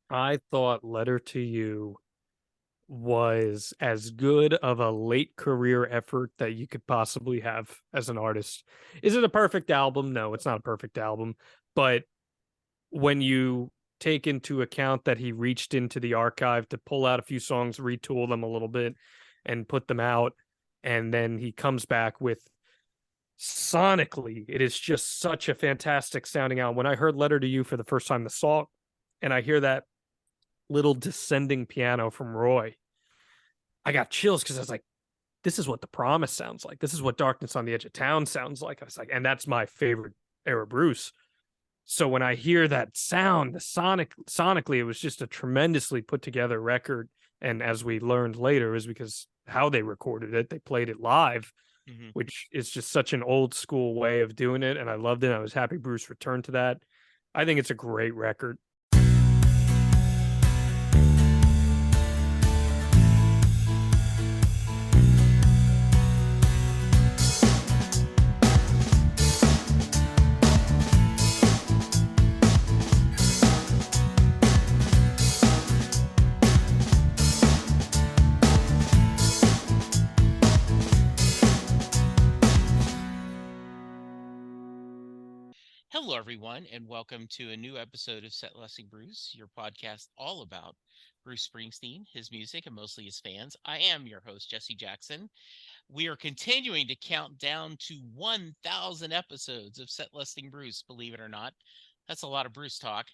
I thought Letter to You was as good of a late career effort that you could possibly have as an artist. Is it a perfect album? No, it's not a perfect album. But when you take into account that he reached into the archive to pull out a few songs, retool them a little bit, and put them out, and then he comes back with sonically, it is just such a fantastic sounding album. When I heard Letter to You for the first time, the song, and I hear that little descending piano from Roy, I got chills because I was like, this is what The Promise sounds like. This is what Darkness on the Edge of Town sounds like. I was like, and that's my favorite era Bruce. So when I hear that sound, sonically, it was just a tremendously put together record. And as we learned later, is because how they recorded it, they played it live, Hmm. which is just such an old school way of doing it. And I loved it. I was happy Bruce returned to that. I think it's a great record. Hello, everyone, and welcome to a new episode of Set Lusting Bruce, your podcast all about Bruce Springsteen, his music, and mostly his fans. I am your host, Jesse Jackson. We are continuing to count down to 1,000 episodes of Set Lusting Bruce, believe it or not. That's a lot of Bruce talk.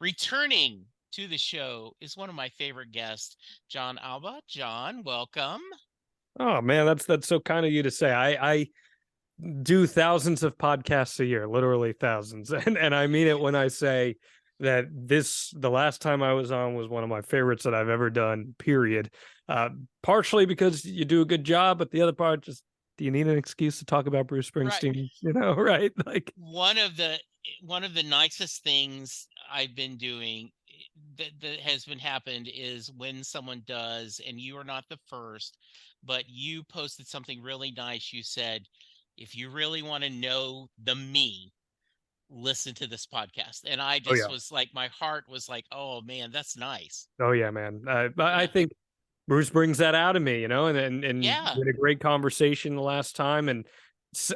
Returning to the show is one of my favorite guests, Jon Alba. Jon, welcome. Oh man, that's so kind of you to say. I do thousands of podcasts a year, literally thousands. And I mean it when I say that the last time I was on was one of my favorites that I've ever done, period. Uh, Partially because you do a good job, but the other part just, do you need an excuse to talk about Bruce Right. Springsteen? Right? Like, one of the one of the nicest things I've been doing that has been happened is when someone does, and you are not the first, but you posted something really nice. You said, if you really want to know the me, listen to this podcast. And I oh just yeah, was like, my heart was like, oh man, that's nice. oh yeah, man. I Yeah. think Bruce brings that out of me, and Yeah. we had a great conversation the last time, and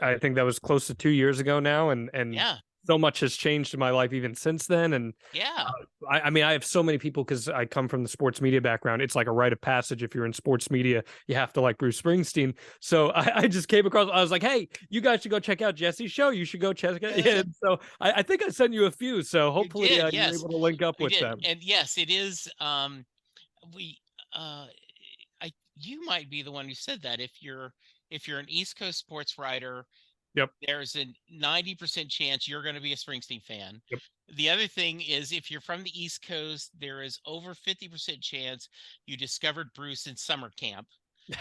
I think that was close to 2 years ago now, and Yeah. so much has changed in my life even since then. And Yeah. I mean, I have so many people because I come from the sports media background. It's like a rite of passage. If you're in sports media, you have to like Bruce Springsteen. So I just came across. I was like, hey, you guys should go check out Jesse's show. You should go check it. Yeah. So I think I sent you a few. So You hopefully did. you're Yes, able to link up we with did. them. And yes, it is. We uh you might be the one who said that. If you're an East Coast sports writer, Yep. there's a 90% chance you're going to be a Springsteen fan. Yep. The other thing is, if you're from the East Coast, there is over 50% chance you discovered Bruce in summer camp,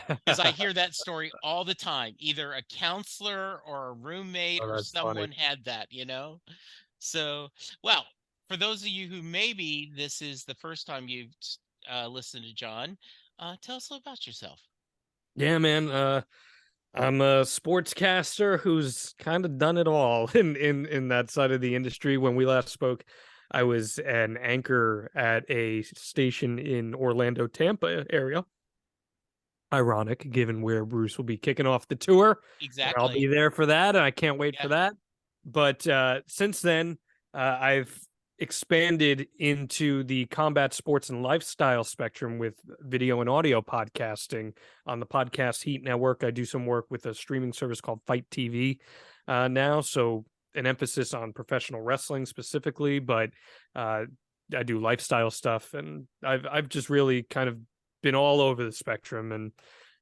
because I hear that story all the time. Either a counselor or a roommate Oh, or that's funny. someone had that. So, well, for those of you who maybe this is the first time you've listened to Jon, tell us a little about yourself. Yeah, man. I'm a sportscaster who's kind of done it all in that side of the industry. When we last spoke, I was an anchor at a station in Orlando, Tampa area. Ironic, given where Bruce will be kicking off the tour, and I'll be Exactly. there for that, and I can't wait for Yeah. that. But since then, I've expanded into the combat sports and lifestyle spectrum with video and audio podcasting on the Podcast Heat Network. I do some work with a streaming service called Fight TV now, so an emphasis on professional wrestling specifically, but I do lifestyle stuff, and I've just really kind of been all over the spectrum. And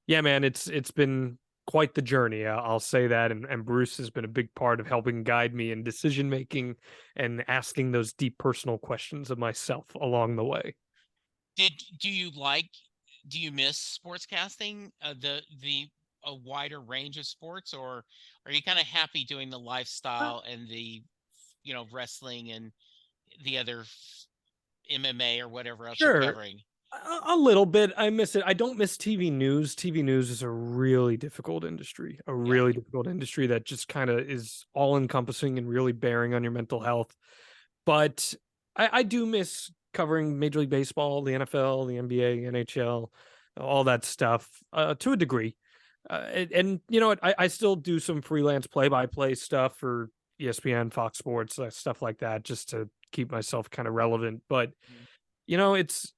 yeah, man, it's been quite the journey. I'll say that. And Bruce has been a big part of helping guide me in decision making and asking those deep personal questions of myself along the way. Did do you like do you miss sportscasting, the a wider range of sports, or are you kind of happy doing the lifestyle and the wrestling and the other MMA or whatever else you're Sure. covering? A little bit. I miss it. I don't miss TV news. TV news is a really difficult industry, Yeah. that just kind of is all encompassing and really bearing on your mental health. But I do miss covering Major League Baseball, the NFL, the NBA, NHL, all that stuff to a degree. And you know what? I still do some freelance play-by-play stuff for ESPN, Fox Sports, stuff like that, just to keep myself kind of relevant. But Mhm. you know, it's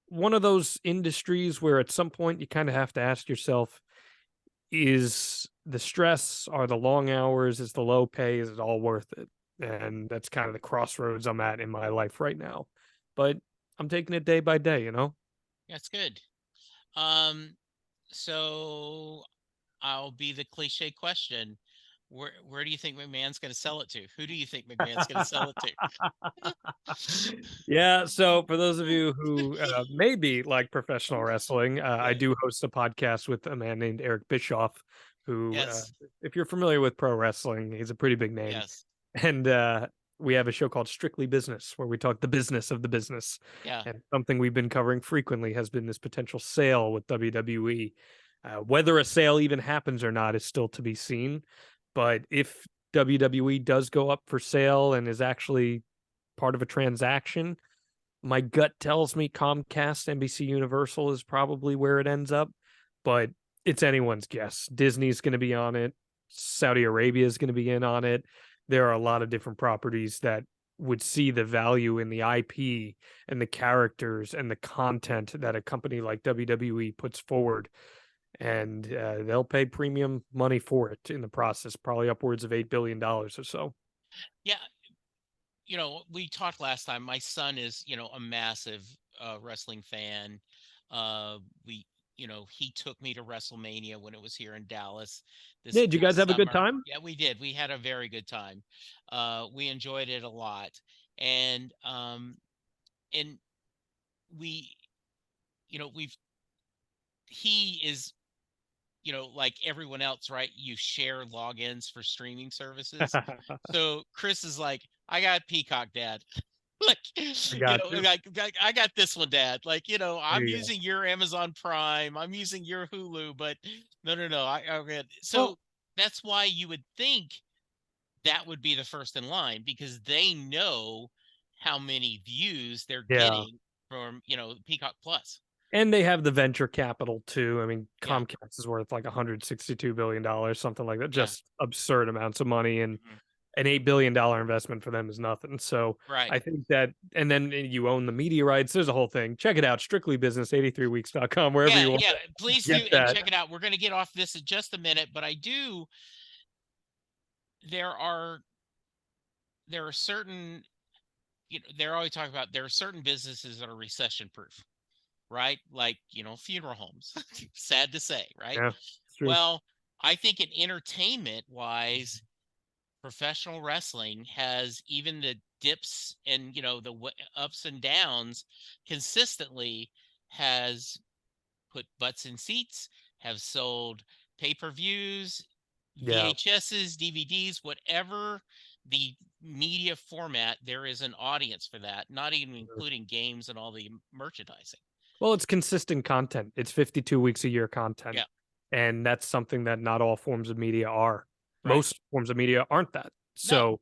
one of those industries where at some point you kind of have to ask yourself, is the stress, are the long hours, is the low pay, is it all worth it? And that's kind of the crossroads I'm at in my life right now. But I'm taking it day by day, you know? That's good. Um, so I'll be the cliche question. Where do you think McMahon's going to sell it to? Who do you think McMahon's going to sell it to? Yeah, so for those of you who maybe like professional wrestling, I Yeah. do host a podcast with a man named Eric Bischoff, who, Yes. if you're familiar with pro wrestling, he's a pretty big name. Yes. And we have a show called Strictly Business, where we talk the business of the business. Yeah. And something we've been covering frequently has been this potential sale with WWE. Whether a sale even happens or not is still to be seen. But if WWE does go up for sale and is actually part of a transaction, my gut tells me Comcast, NBC Universal is probably where it ends up, but it's anyone's guess. Disney's going to be on it. Saudi Arabia is going to be in on it. There are a lot of different properties that would see the value in the IP and the characters and the content that a company like WWE puts forward. And they'll pay premium money for it in the process, probably upwards of $8 billion or so. Yeah. We talked last time. My son is, a massive wrestling fan. We, he took me to WrestleMania when it was here in Dallas this Yeah, did you guys past have a good summer. time? Yeah, we did. We had a very good time. We enjoyed it a lot. And we, we've he is, like everyone else, right? You share logins for streaming services. So Chris is like, I got Peacock, Dad. Like, I got you. like I got this one, Dad. Like, There I'm you go. using your Amazon Prime, I'm using your Hulu, but no. I read so Well, that's why you would think that would be the first in line because they know how many views they're yeah. getting from, Peacock Plus. And they have the venture capital too. I mean, Yeah, Comcast is worth like $162 billion, something like that. yeah. Just absurd amounts of money. And Mhm. an $8 billion investment for them is nothing. So Right. I think that, and then you own the media rights. There's a whole thing. Check it out. Strictly Business, 83weeks.com, wherever Yeah, you want yeah. to Please do get and that. check it out. We're going to get off this in just a minute, but there are there are certain they're always talking about there are certain businesses that are recession proof, right? Like, funeral homes. Sad to say, right? Yeah, it's true. Well, I think in entertainment wise, professional wrestling has even the dips and, the ups and downs consistently has put butts in seats, have sold pay-per-views, Yeah. VHSs, DVDs, whatever the media format, there is an audience for that, not even including games and all the merchandising. Well, it's consistent content. It's 52 weeks a year content. Yeah, And that's something that not all forms of media are. right. Most forms of media aren't that. No, So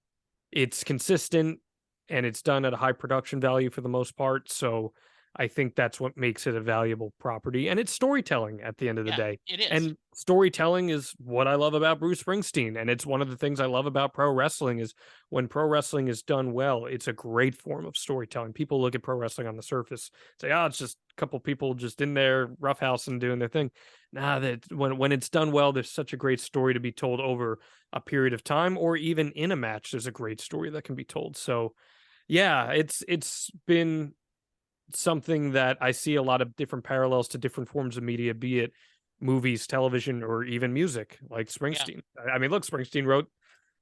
it's consistent and it's done at a high production value for the most part. So I think that's what makes it a valuable property. And it's storytelling at the end of the yeah, day. it is. And storytelling is what I love about Bruce Springsteen. And it's one of the things I love about pro wrestling is when pro wrestling is done well, it's a great form of storytelling. People look at pro wrestling on the surface, say, oh, it's just a couple people just in there roughhousing doing their thing. Nah, that when it's done well, there's such a great story to be told over a period of time, or even in a match, there's a great story that can be told. So yeah, it's been something that I see a lot of different parallels to different forms of media, be it movies, television, or even music, like Yeah, Springsteen. I mean, look, Springsteen wrote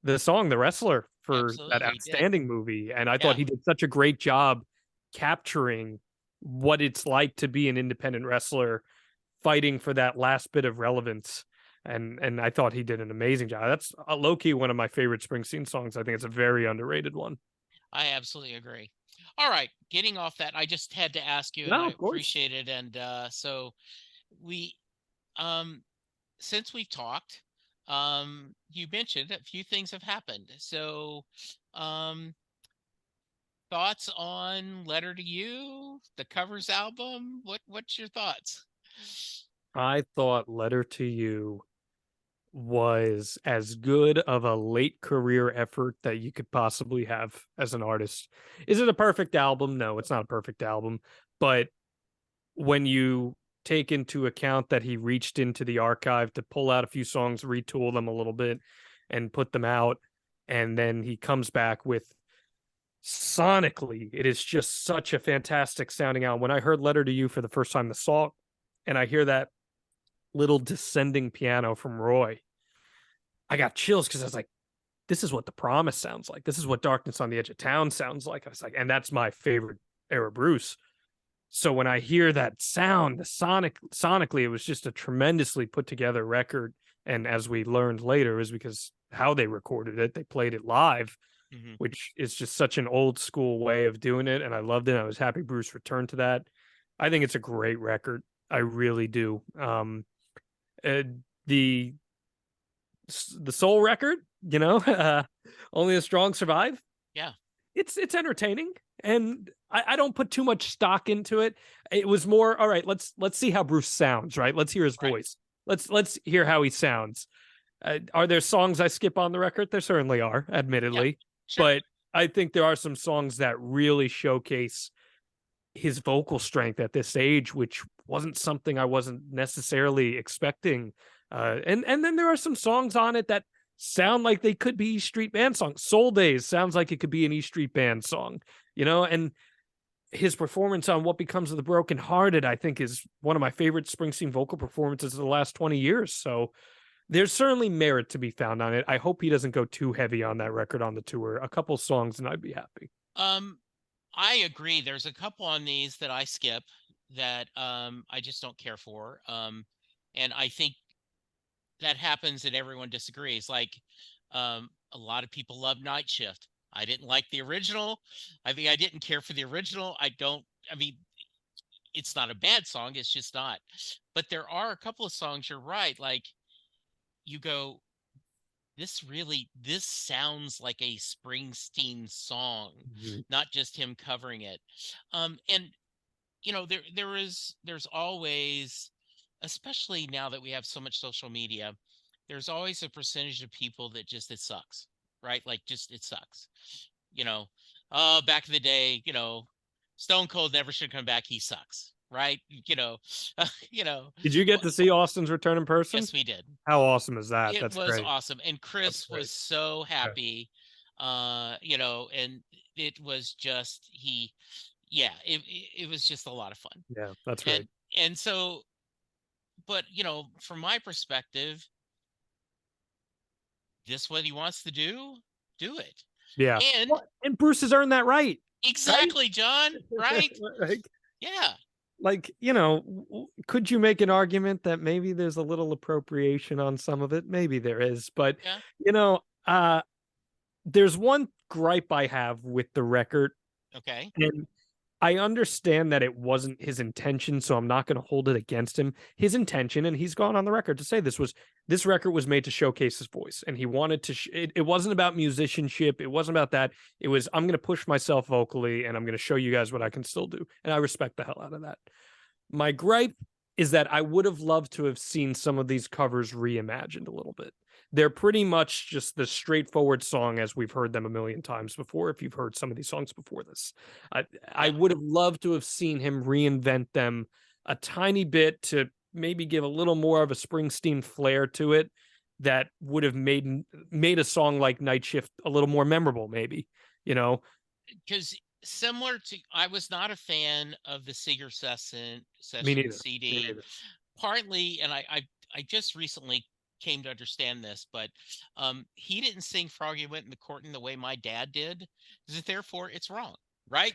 the song "The Wrestler" for that absolutely, he did. outstanding movie, and I thought Yeah, he did such a great job capturing what it's like to be an independent wrestler fighting for that last bit of relevance. And I thought he did an amazing job. That's low key one of my favorite Springsteen songs. I think it's a very underrated one. I absolutely agree. All right, getting off that, I just had to ask you, and No, I of course. appreciate it. And so we, um, since we've talked, you mentioned a few things have happened. So, um, thoughts on Letter to You, the covers album? What's your thoughts? I thought Letter to You was as good of a late career effort that you could possibly have as an artist. Is it a perfect album? No, it's not a perfect album. But when you take into account that he reached into the archive to pull out a few songs, retool them a little bit, and put them out, and then he comes back with sonically, it is just such a fantastic sounding album. When I heard Letter to You for the first time, the song, and I hear that little descending piano from Roy, I got chills because I was like, this is what The Promise sounds like. This is what Darkness on the Edge of Town sounds like. I was like, and that's my favorite era Bruce. So when I hear that sound, the sonically, it was just a tremendously put together record. And as we learned later, is because how they recorded it, they played it live, Hmm. which is just such an old school way of doing it. And I loved it. I was happy Bruce returned to that. I think it's a great record. I really do. Uh, the the soul record, only the strong survive. Yeah, It's entertaining, and I don't put too much stock into it. It was more, all right, let's see how Bruce sounds, right? Let's hear his right. voice. Let's hear how he sounds. Are there songs I skip on the record? There certainly are, Yeah, admittedly, sure. but I think there are some songs that really showcase his vocal strength at this age, which wasn't something I wasn't necessarily expecting. And then there are some songs on it that sound like they could be East Street Band songs. Soul Days sounds like it could be an East Street Band song, and his performance on What Becomes of the Broken Hearted, I think, is one of my favorite Springsteen vocal performances of the last 20 years. So there's certainly merit to be found on it. I hope he doesn't go too heavy on that record on the tour. A couple songs and I'd be happy. Um, I agree. There's a couple on these that I skip that I just don't care for. And I think that happens and everyone disagrees. Like a lot of people love Night Shift. I didn't like the original. I mean, I didn't care for the original. I mean, it's not a bad song. It's just not. But there are a couple of songs, you're right. Like you go, this sounds like a Springsteen song, Mhm. not just him covering it. And there's always, especially now that we have so much social media, there's always a percentage of people that just it sucks, right? Like just it sucks. You know, back in the day, Stone Cold never should come back. He sucks, right? You know. Did you get to see Austin's return in person? Yes, we did. How awesome is that? It That's was great. awesome, and That's Chris great. was so Yeah. happy. And it was just yeah, it was just a lot of fun. Yeah, that's And great. and so, but from my perspective, this what he wants to do it. Yeah. And Well, and Bruce has earned that right, right? exactly, John, right? Like Yeah, could you make an argument that maybe there's a little appropriation on some of it? Maybe there is, but yeah, you know, uh there's one gripe I have with the record, okay, and I understand that it wasn't his intention, so I'm not going to hold it against him. His intention, and he's gone on the record to say this record was made to showcase his voice, and he wanted to. It wasn't about musicianship. It wasn't about that. It was I'm going to push myself vocally, and I'm going to show you guys what I can still do, and I respect the hell out of that. My gripe is that I would have loved to have seen some of these covers reimagined a little bit. They're pretty much just the straightforward song as we've heard them a million times before. If you've heard some of these songs before this, I yeah, would have loved to have seen him reinvent them a tiny bit to maybe give a little more of a Springsteen flair to it that would have made a song like Night Shift a little more memorable, maybe, you know. because similar to, I was not a fan of the Seeger Me session neither. Me CD, neither. partly, and I just recently came to understand this, but he didn't sing Froggy Went in the Court in the way my dad did, therefore it's wrong, right?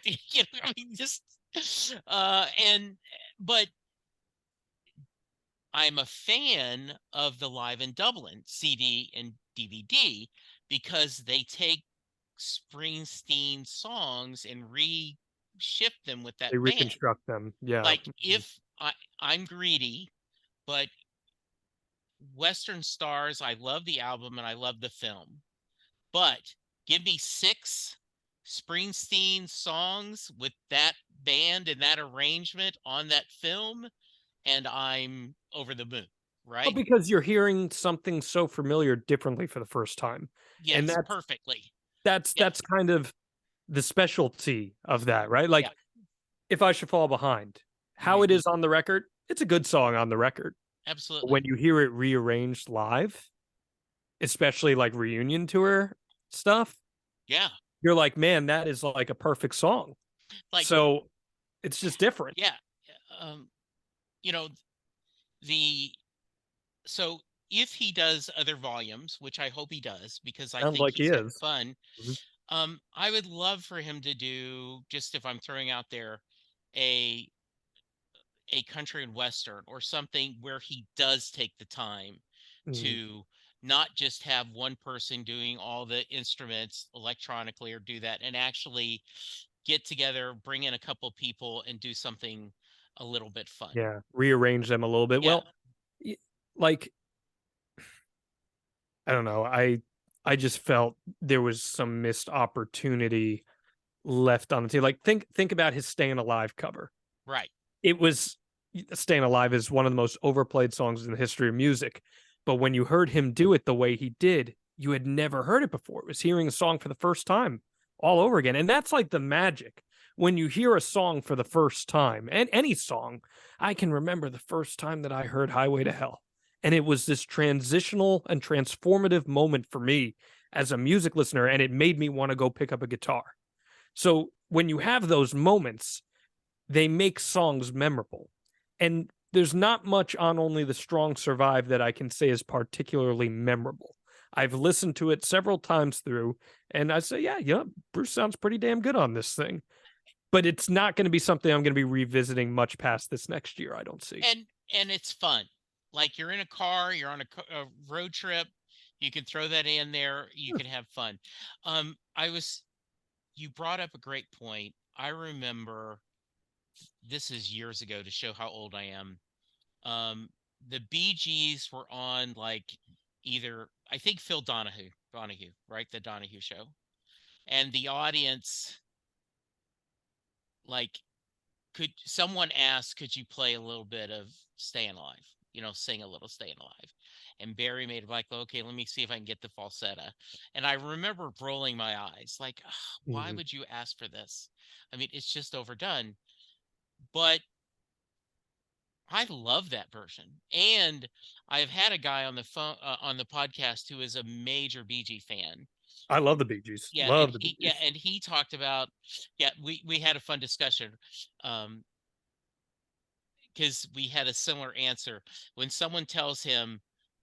I mean, just and but I'm a fan of the Live in Dublin CD and DVD because they take Springsteen songs and reshift them with They that band. reconstruct them. Yeah. Like if I'm greedy, but Western Stars, I love the album and I love the film. But give me six Springsteen songs with that band and that arrangement on that film, and I'm over the moon, Well, right? because you're hearing something so familiar differently for the first time. And Yes, perfectly. Yeah, that's kind of the specialty of that, right? yeah. Like If I Should Fall Behind, how it Hmm. is on the record, it's a good song on the record. But when Absolutely. you hear it rearranged live, especially like reunion tour stuff, Yeah. you're like, man, that is like a perfect song. Like, So it's just different. yeah. Um, you know, the so if he does other volumes, which I hope he does, because I Sounds think like he he's got is. fun, Mhm. I would love for him to do, just if I'm throwing out there, a country and western or something where he does take the time Mhm. to not just have one person doing all the instruments electronically or do that, and actually get together, bring in a couple people and do something a little bit fun. Yeah, rearrange them a little bit. Yeah, Well, y- like I don't know, I just felt there was some missed opportunity left on the table. Like think about his "Staying Alive" cover. right. It was "Staying Alive" is one of the most overplayed songs in the history of music, but when you heard him do it the way he did, you had never heard it before. It was hearing a song for the first time all over again, and that's like the magic. When you hear a song for the first time, and any song, I can remember the first time that I heard "Highway to Hell," and it was this transitional and transformative moment for me as a music listener, and it made me wanna go pick up a guitar. So, when you have those moments, they make songs memorable. And there's not much on Only the Strong Survive that I can say is particularly memorable. I've listened to it several times through, and I say, yeah, Bruce sounds pretty damn good on this thing. But it's not going to be something I'm going to be revisiting much past this next year, I don't see. And it's fun. Like, you're in a car, you're on a road trip, you can throw that in there, you Sure. can have fun. I was You brought up a great point. I remember, this is years ago to show how old I am. Um, the Bee Gees were on, like, either, I think, Phil Donahue, right? The Donahue show. And the audience, like, could someone ask, could you play a little bit of Staying Alive? Sing a little Staying Alive. And Barry made it like, okay, let me see if I can get the falsetto. And I remember rolling my eyes, like, "Ugh, why Mhm. would you ask for this? I mean, it's just overdone." But I love that version. And I've had a guy on the phone, on the podcast, who is a major BG fan. I love the Bee Gees. Yeah, and Love the Bee yeah, Gees. and he talked about, yeah, we had a fun discussion. Because we had a similar answer. When someone tells him,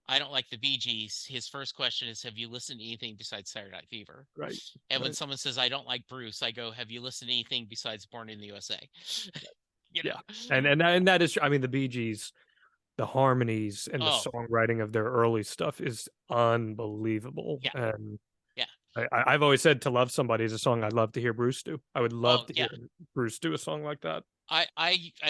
I don't like the Bee Gees, his first question is, have you listened to anything besides Saturday Night Fever? Right. And when Right. someone says, I don't like Bruce, I go, have you listened to anything besides Born in the USA? you Yeah. know? And that is, I mean, the Bee Gees, the harmonies and the Oh, songwriting of their early stuff is unbelievable. yeah, And yeah. I've always said "To Love Somebody" is a song I'd love to hear Bruce do. I would love Oh, to yeah. hear Bruce do a song like that. I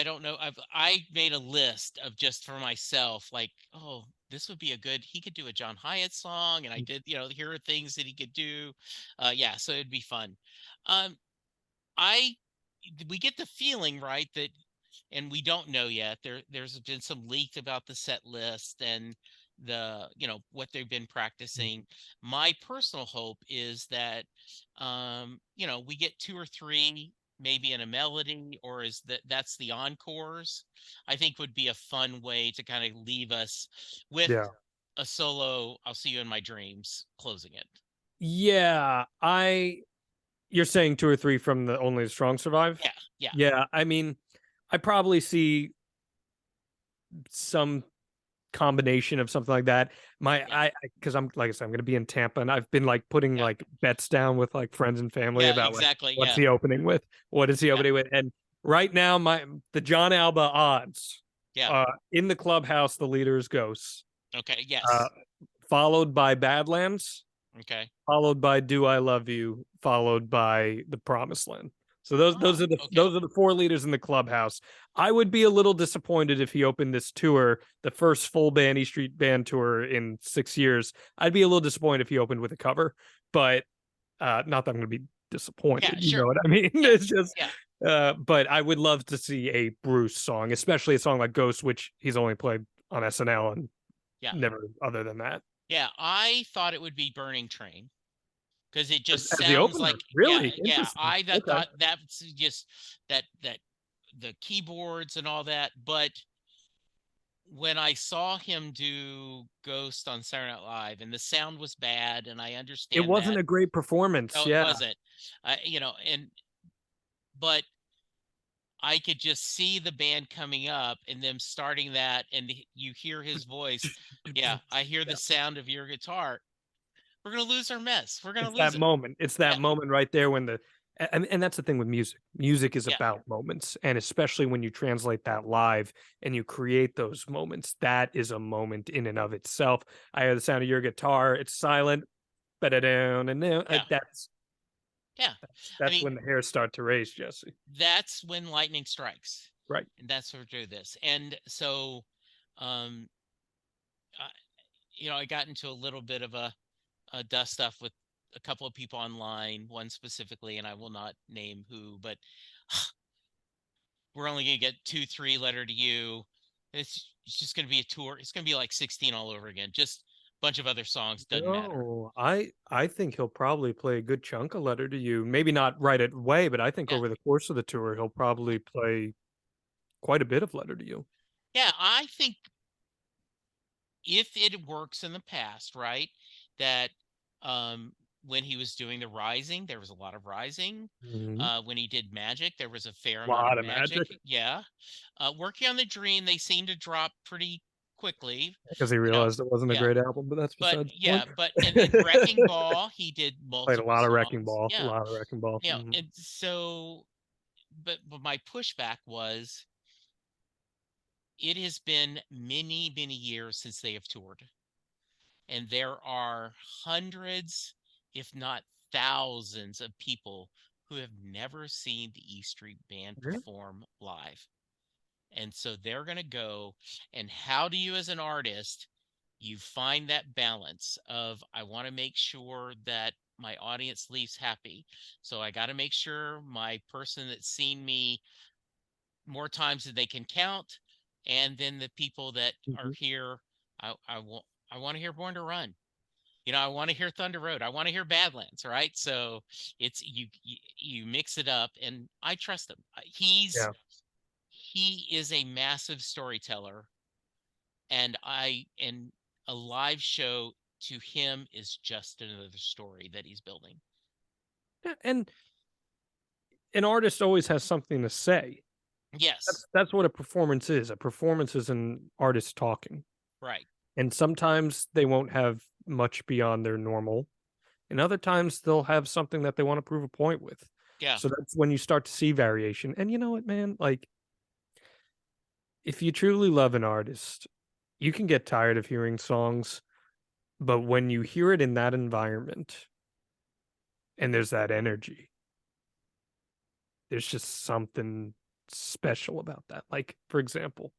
don't know. I made a list of, just for myself, like, oh, this would be a good, he could do a John Hyatt song, and I did, here are things that he could do. Yeah, so it'd be fun. Um, I We get the feeling, right, that, and we don't know yet. There's been some leak about the set list and what they've been practicing. My personal hope is that, we get two or three, maybe in a melody, or is that's the encores. I think would be a fun way to kind of leave us with Yeah. a solo "I'll See You in My Dreams" closing it. Yeah, you're saying 2 or 3 from the Only the Strong Survive? Yeah, yeah, Yeah, I mean, I probably see some combination of something like that. My yeah, because I'm like I said, I'm gonna be in Tampa, and I've been like putting yeah, like bets down with like friends and family yeah, about like exactly. what's Yeah, he opening with, what is he yeah, opening with, and right now the Jon Alba odds, yeah. in the clubhouse, the leader is Ghosts, Okay, uh, yes. followed by Badlands, Okay. followed by Do I Love You, followed by The Promised Land. So those Oh, are the okay. 4 leaders in the clubhouse. I would be a little disappointed if he opened this tour, the first full band E Street Band tour in 6 years. I'd be a little disappointed if he opened with a cover, but not that I'm going to be Yeah, disappointed. You know sure. what I mean? Yeah, It's just, yeah, but I would love to see a Bruce song, especially a song like Ghost, which he's only played on SNL and yeah, never other than that. yeah. I thought it would be Burning Train because it As, just as the sounds opener, like, yeah, really yeah. interesting. I that Okay. thought that's just that the keyboards and all that, but when I saw him do Ghost on Saturday Night Live and the sound was bad, and I It understand wasn't that. a great performance. No, it Yeah. wasn't. And but I could just see the band coming up and them starting that, and you hear his voice. Yeah, I hear the Yeah. sound of your guitar. We're gonna lose our mess. We're gonna It's that lose it. moment. It's that Yeah, moment right there when and that's the thing with music. Music is yeah, about moments, and especially when you translate that live and you create those moments, that is a moment in and of itself. I hear the sound of your guitar. It's silent, but down and then yeah, yeah. I that's mean, when the hairs start to raise, Jesse. that's when lightning strikes, Right. and that's what we do this. And so, um, I, I got into a little bit of a dust up with a couple of people online, one specifically, and I will not name who, but we're only gonna get 2 3 letter to you. It's just gonna be a tour. It's gonna be like 16 all over again. Just a bunch of other songs, doesn't matter. No, I think he'll probably play a good chunk of Letter to You. Maybe not right away, but I think Yeah. over the course of the tour, he'll probably play quite a bit of Letter to You. Yeah, I think if it works in the past, right? That um when he was doing the Rising, there was a lot of Rising. Mhm. When he did Magic, there was a fair amount of Lot of Magic. magic Yeah. Working on the Dream, they seem to drop pretty quickly. because he You know, realized it wasn't a yeah. great album, but that's But besides the yeah, but and then Wrecking point. Ball, he did Played a multiple lot of Wrecking songs. Ball, a Yeah. lot of Wrecking Ball. Mhm. And so but my pushback was it has been many, many years since they have toured. And there are hundreds, if not thousands, of people who have never seen the E Street Band Yeah. perform live. And so they're going to go. And how do you, as an artist, you find that balance of I want to make sure that my audience leaves happy. So I got to make sure my person that's seen me more times than they can count, and then the people that are Mhm. here, I want to hear Born to Run. I want to hear Thunder Road. I want to hear Badlands, right? So it's you mix it up, and I trust him. Yeah. He is a massive storyteller, and a live show to him is just another story that he's building. Yeah, and an artist always has something to say. Yes, That's what a performance is. A performance is an artist talking. right. And sometimes they won't have much beyond their normal, and other times they'll have something that they want to prove a point with. Yeah, So that's when you start to see variation. And you know what, man? Like, if you truly love an artist, you can get tired of hearing songs, but when you hear it in that environment and there's that energy, there's just something special about that. Like, for example,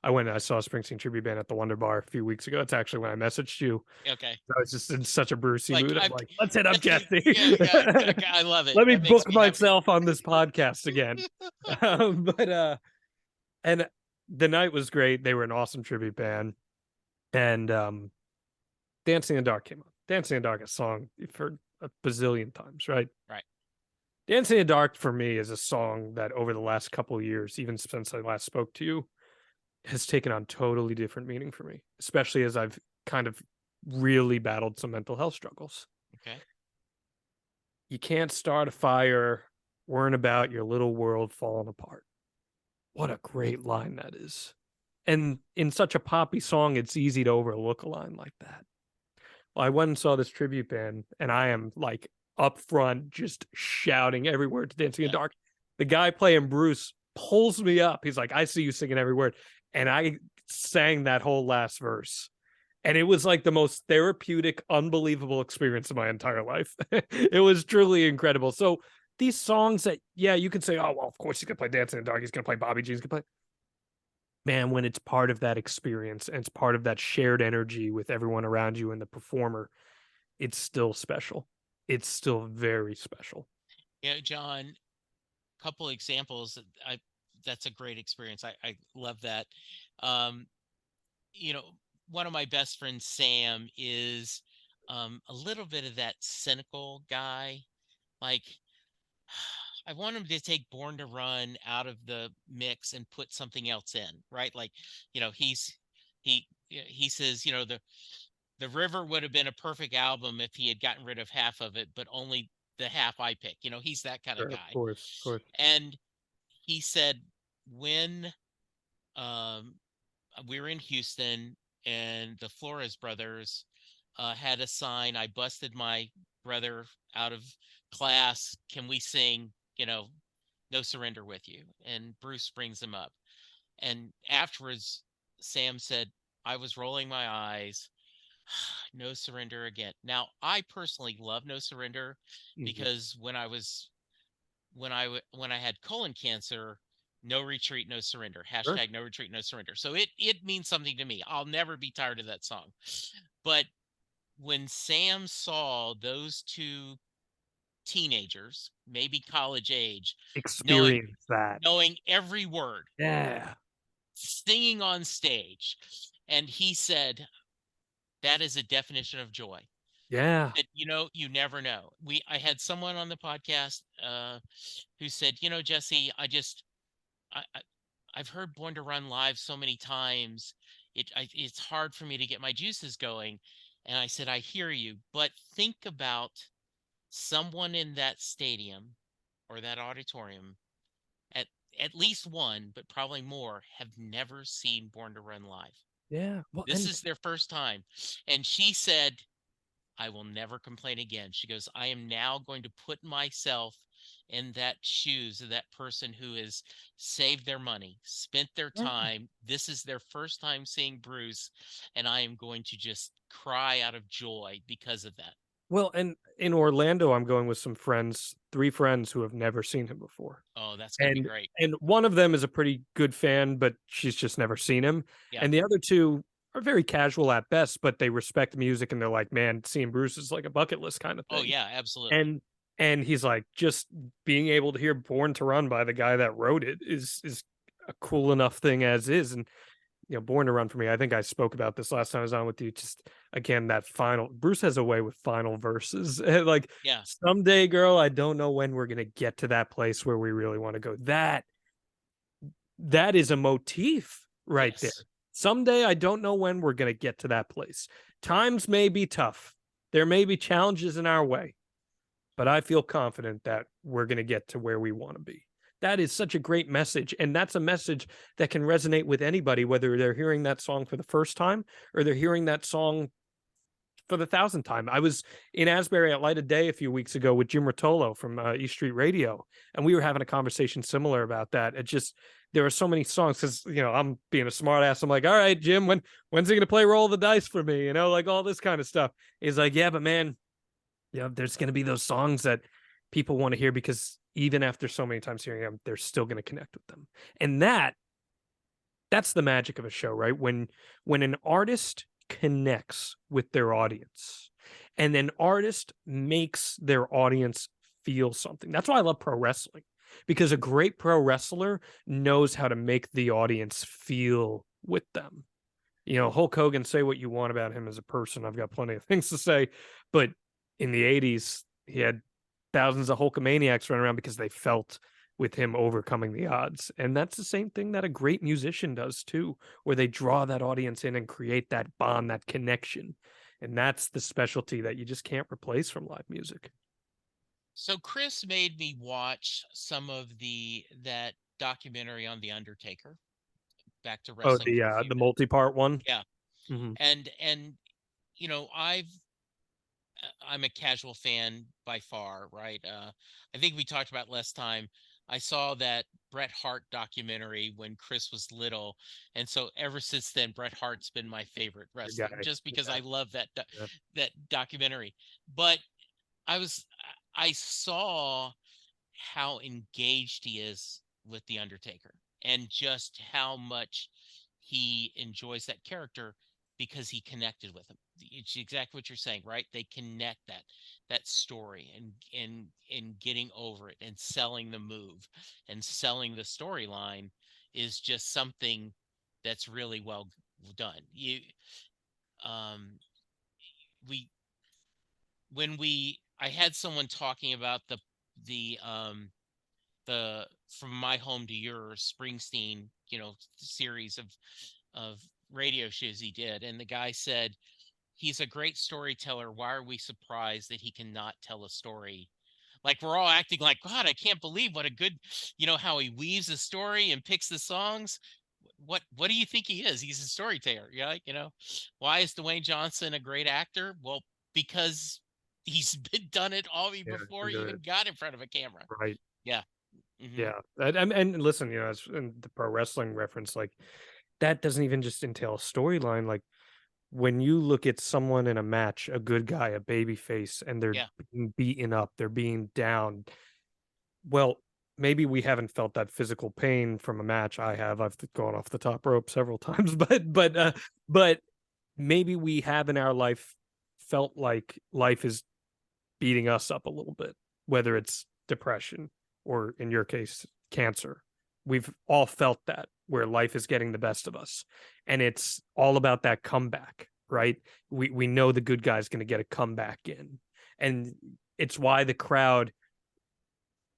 I went and I saw a Springsteen tribute band at the Wonder Bar a few weeks ago. It's actually when I messaged you. okay. I was just in such a Brucey Like mood. I'm I'm like, let's hit up Jesse. yeah, yeah, I love it. Let me That makes book me happy. myself on this podcast again. And the night was great. They were an awesome tribute band. And Dancing in the Dark came on. Dancing in the Dark, a song you've heard a bazillion times, right? Right. Dancing in the Dark for me is a song that over the last couple of years, even since I last spoke to you, has taken on totally different meaning for me, especially as I've kind of really battled some mental health struggles. Okay. You can't start a fire worrying about your little world falling apart. What a great line that is. And in such a poppy song, it's easy to overlook a line like that. Well, I went and saw this tribute band, and I am like up front, just shouting every word to Dancing in Yeah. the Dark. The guy playing Bruce pulls me up. He's like, I see you singing every word. And I sang that whole last verse. And it was like the most therapeutic, unbelievable experience of my entire life. It was truly incredible. So these songs that, yeah, you could say, oh, well, of course he's going to play Dancing in the Dark. He's going to play Bobby G. He's going to play. Man, when it's part of that experience and it's part of that shared energy with everyone around you and the performer, it's still special. It's still very special. John, couple examples. That's a great experience. I love that. Um, you know, one of my best friends, Sam, is a little bit of that cynical guy. Like, I want him to take Born to Run out of the mix and put something else in, right? Like, he says, the River would have been a perfect album if he had gotten rid of half of it, but only the half I pick. He's that kind of Sure, of guy. course, of course. And he said when um, we were in Houston and the Flores brothers had a sign, I busted my brother out of class. Can we sing, No Surrender with you? And Bruce brings him up. And afterwards, Sam said, I was rolling my eyes. No Surrender again. Now, I personally love No Surrender Mhm. because when I had colon cancer, no retreat, no surrender. Sure. Hashtag no retreat, no surrender. So it means something to me. I'll never be tired of that song. But when Sam saw those two teenagers, maybe college age, knowing Experience that. knowing every word, Yeah. singing on stage, and he said, that is a definition of joy. Yeah. That you never know. I had someone on the podcast who said, Jesse, I I've heard Born to Run live so many times. It's hard for me to get my juices going. And I said, I hear you, but think about someone in that stadium or that auditorium, at at least one, but probably more, have never seen Born to Run live. Yeah. Well, This and is their first time. And she said, I will never complain again. She goes, I am now going to put myself in that shoes of that person who has saved their money, spent their yeah. time. This is their first time seeing Bruce, and I am going to just cry out of joy because of that. Well, and in Orlando, I'm going with some friends, 3 friends who have never seen him before. Oh, that's going to be And great. and one of them is a pretty good fan, but she's just never seen him. Yeah. And the other 2 are very casual at best, but they respect music and they're like, "Man, seeing Bruce is like a bucket list kind of Oh, thing." yeah, absolutely. And and he's like, "Just being able to hear Born to Run by the guy that wrote it is a cool enough thing as is." And Born to Run for me, I think I spoke about this last time I was on with you. Just again, that final Bruce has a way with final verses. Like Yeah. someday, girl, I don't know when we're gonna get to that place where we really want to go. That is a motif right there. Yes. Someday, I don't know when we're gonna get to that place. Times may be tough. There may be challenges in our way, but I feel confident that we're gonna get to where we want to be. That is such a great message, and that's a message that can resonate with anybody, whether they're hearing that song for the first time or they're hearing that song for the thousandth time. I was in Asbury at Light of Day a few weeks ago with Jim Rotolo from East Street Radio, and we were having a conversation similar about that. It just there are so many songs because I'm being a smartass. I'm like, all right, Jim, when's he gonna play Roll the Dice for me? Like all this kind of stuff. He's like, yeah, but man, there's gonna be those songs that people want to hear because even after so many times hearing them, they're still gonna connect with them, and that's the magic of a show, right? When an artist connects with their audience and an artist makes their audience feel something. That's why I love pro wrestling because a great pro wrestler knows how to make the audience feel with them. Hulk Hogan, say what you want about him as a person. I've got plenty of things to say, but in the 80s, he had thousands of Hulkamaniacs running around because they felt with him overcoming the odds. And that's the same thing that a great musician does too, where they draw that audience in and create that bond, that connection. And that's the specialty that you just can't replace from live music. So Chris made me watch some of that documentary on The Undertaker. Back to Oh, wrestling the for a few the minutes. multi-part one. Yeah. Mhm. And I'm a casual fan by far, right? I think we talked about last time. I saw that Bret Hart documentary when Chris was little, and so ever since then, Bret Hart's been my favorite Your wrestler, guy. just because Yeah, I love yeah. that documentary. But I was I saw how engaged he is with the Undertaker, and just how much he enjoys that character. because he connected with them. It's exactly what you're saying, right? They connect that story and getting over it and selling the move and selling the storyline is just something that's really well done. Um we when we I had someone talking about the From My Home to Yours Springsteen, series of radio shows he did, and the guy said he's a great storyteller. Why are we surprised that he cannot tell a story? Like, we're all acting like, God, I can't believe what a good, how he weaves a story and picks the songs. What do you think he is? He's a storyteller. Yeah, why is Dwayne Johnson a great actor? Well, because he's been done it all Yeah, before I'm he doing it even got in front of a camera. right. Yeah. Hmm. Yeah, and listen, as in the pro wrestling reference, like that doesn't even just entail a storyline. Like when you look at someone in a match, a good guy, a baby face, and they're Yeah. being beaten up, they're being down. Well, maybe we haven't felt that physical pain from a match. I have. I've gone off the top rope several times, but maybe we have in our life felt like life is beating us up a little bit, whether it's depression or in your case, cancer. We've all felt that where life is getting the best of us. And it's all about that comeback, right? We know the good guy's going to get a comeback in. And it's why the crowd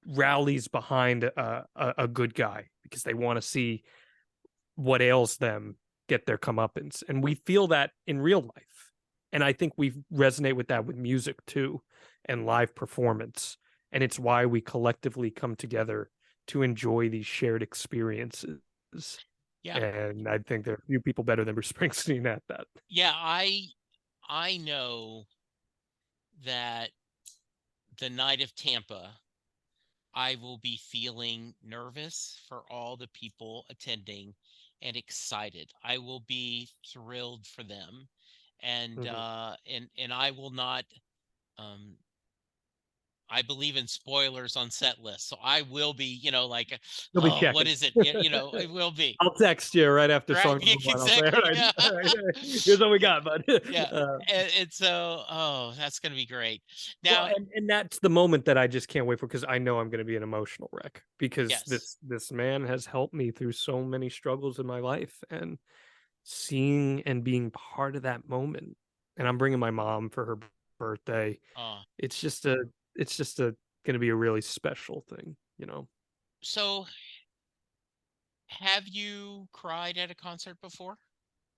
rallies behind a good guy because they want to see what ails them get their comeuppance. And we feel that in real life. And I think we resonate with that with music too and live performance. And it's why we collectively come together to enjoy these shared experiences. Yeah. And I think there are few people better than Bruce Springsteen at that. Yeah. I know that the night of Tampa, I will be feeling nervous for all the people attending and excited. I will be thrilled for them. And Mhm. I will not um I believe in spoilers on set lists. So I will be, like, You'll be oh, what checking. is it? It will be. I'll text you right after Right. song Yeah, number one. I'll say, all exactly. right, Yeah. all right, here's what we Yeah. got, bud. Yeah. And so, oh, that's going to be great. Well, Now, and that's the moment that I just can't wait for because I know I'm going to be an emotional wreck because yes. this man has helped me through so many struggles in my life and seeing and being part of that moment. And I'm bringing my mom for her birthday. Uh, It's just a it's just a going to be a really special thing, you know. so have you cried at a concert before?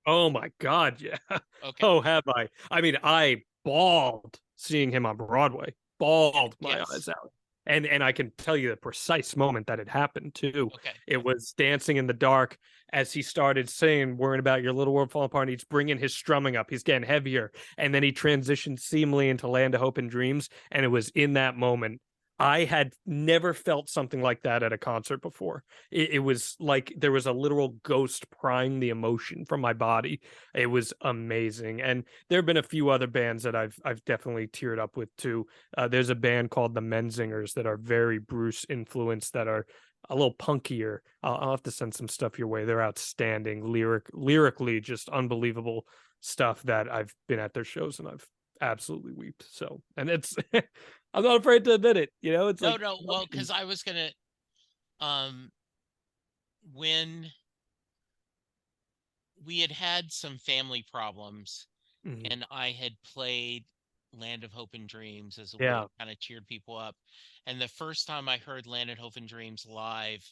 Oh my God, yeah. Okay. Oh, have I? I mean, I bawled seeing him on Broadway, bawled my Yes. eyes out. And I can tell you the precise moment that it happened too. Okay. It was dancing in the dark as he started saying, worrying about your little world falling apart. And he's bringing his strumming up. He's getting heavier. And then he transitioned seamlessly into Land of Hope and Dreams. And it was in that moment. I had never felt something like that at a concert before. It was like there was a literal ghost prying the emotion from my body. It was amazing. And there have been a few other bands that I've definitely teared up with too. There's a band called the Menzingers that are very Bruce influenced, that are a little punkier. I'll have to send some stuff your way. They're outstanding, lyrically, just unbelievable stuff. That I've been at their shows and I've absolutely wept. So, and it's I'm not afraid to admit it. It's No, like no. Well, because I was gonna um when we had some family problems Mhm. and I had played Land of Hope and Dreams as a way Yeah, to kind of cheer people up. And the first time I heard Land of Hope and Dreams live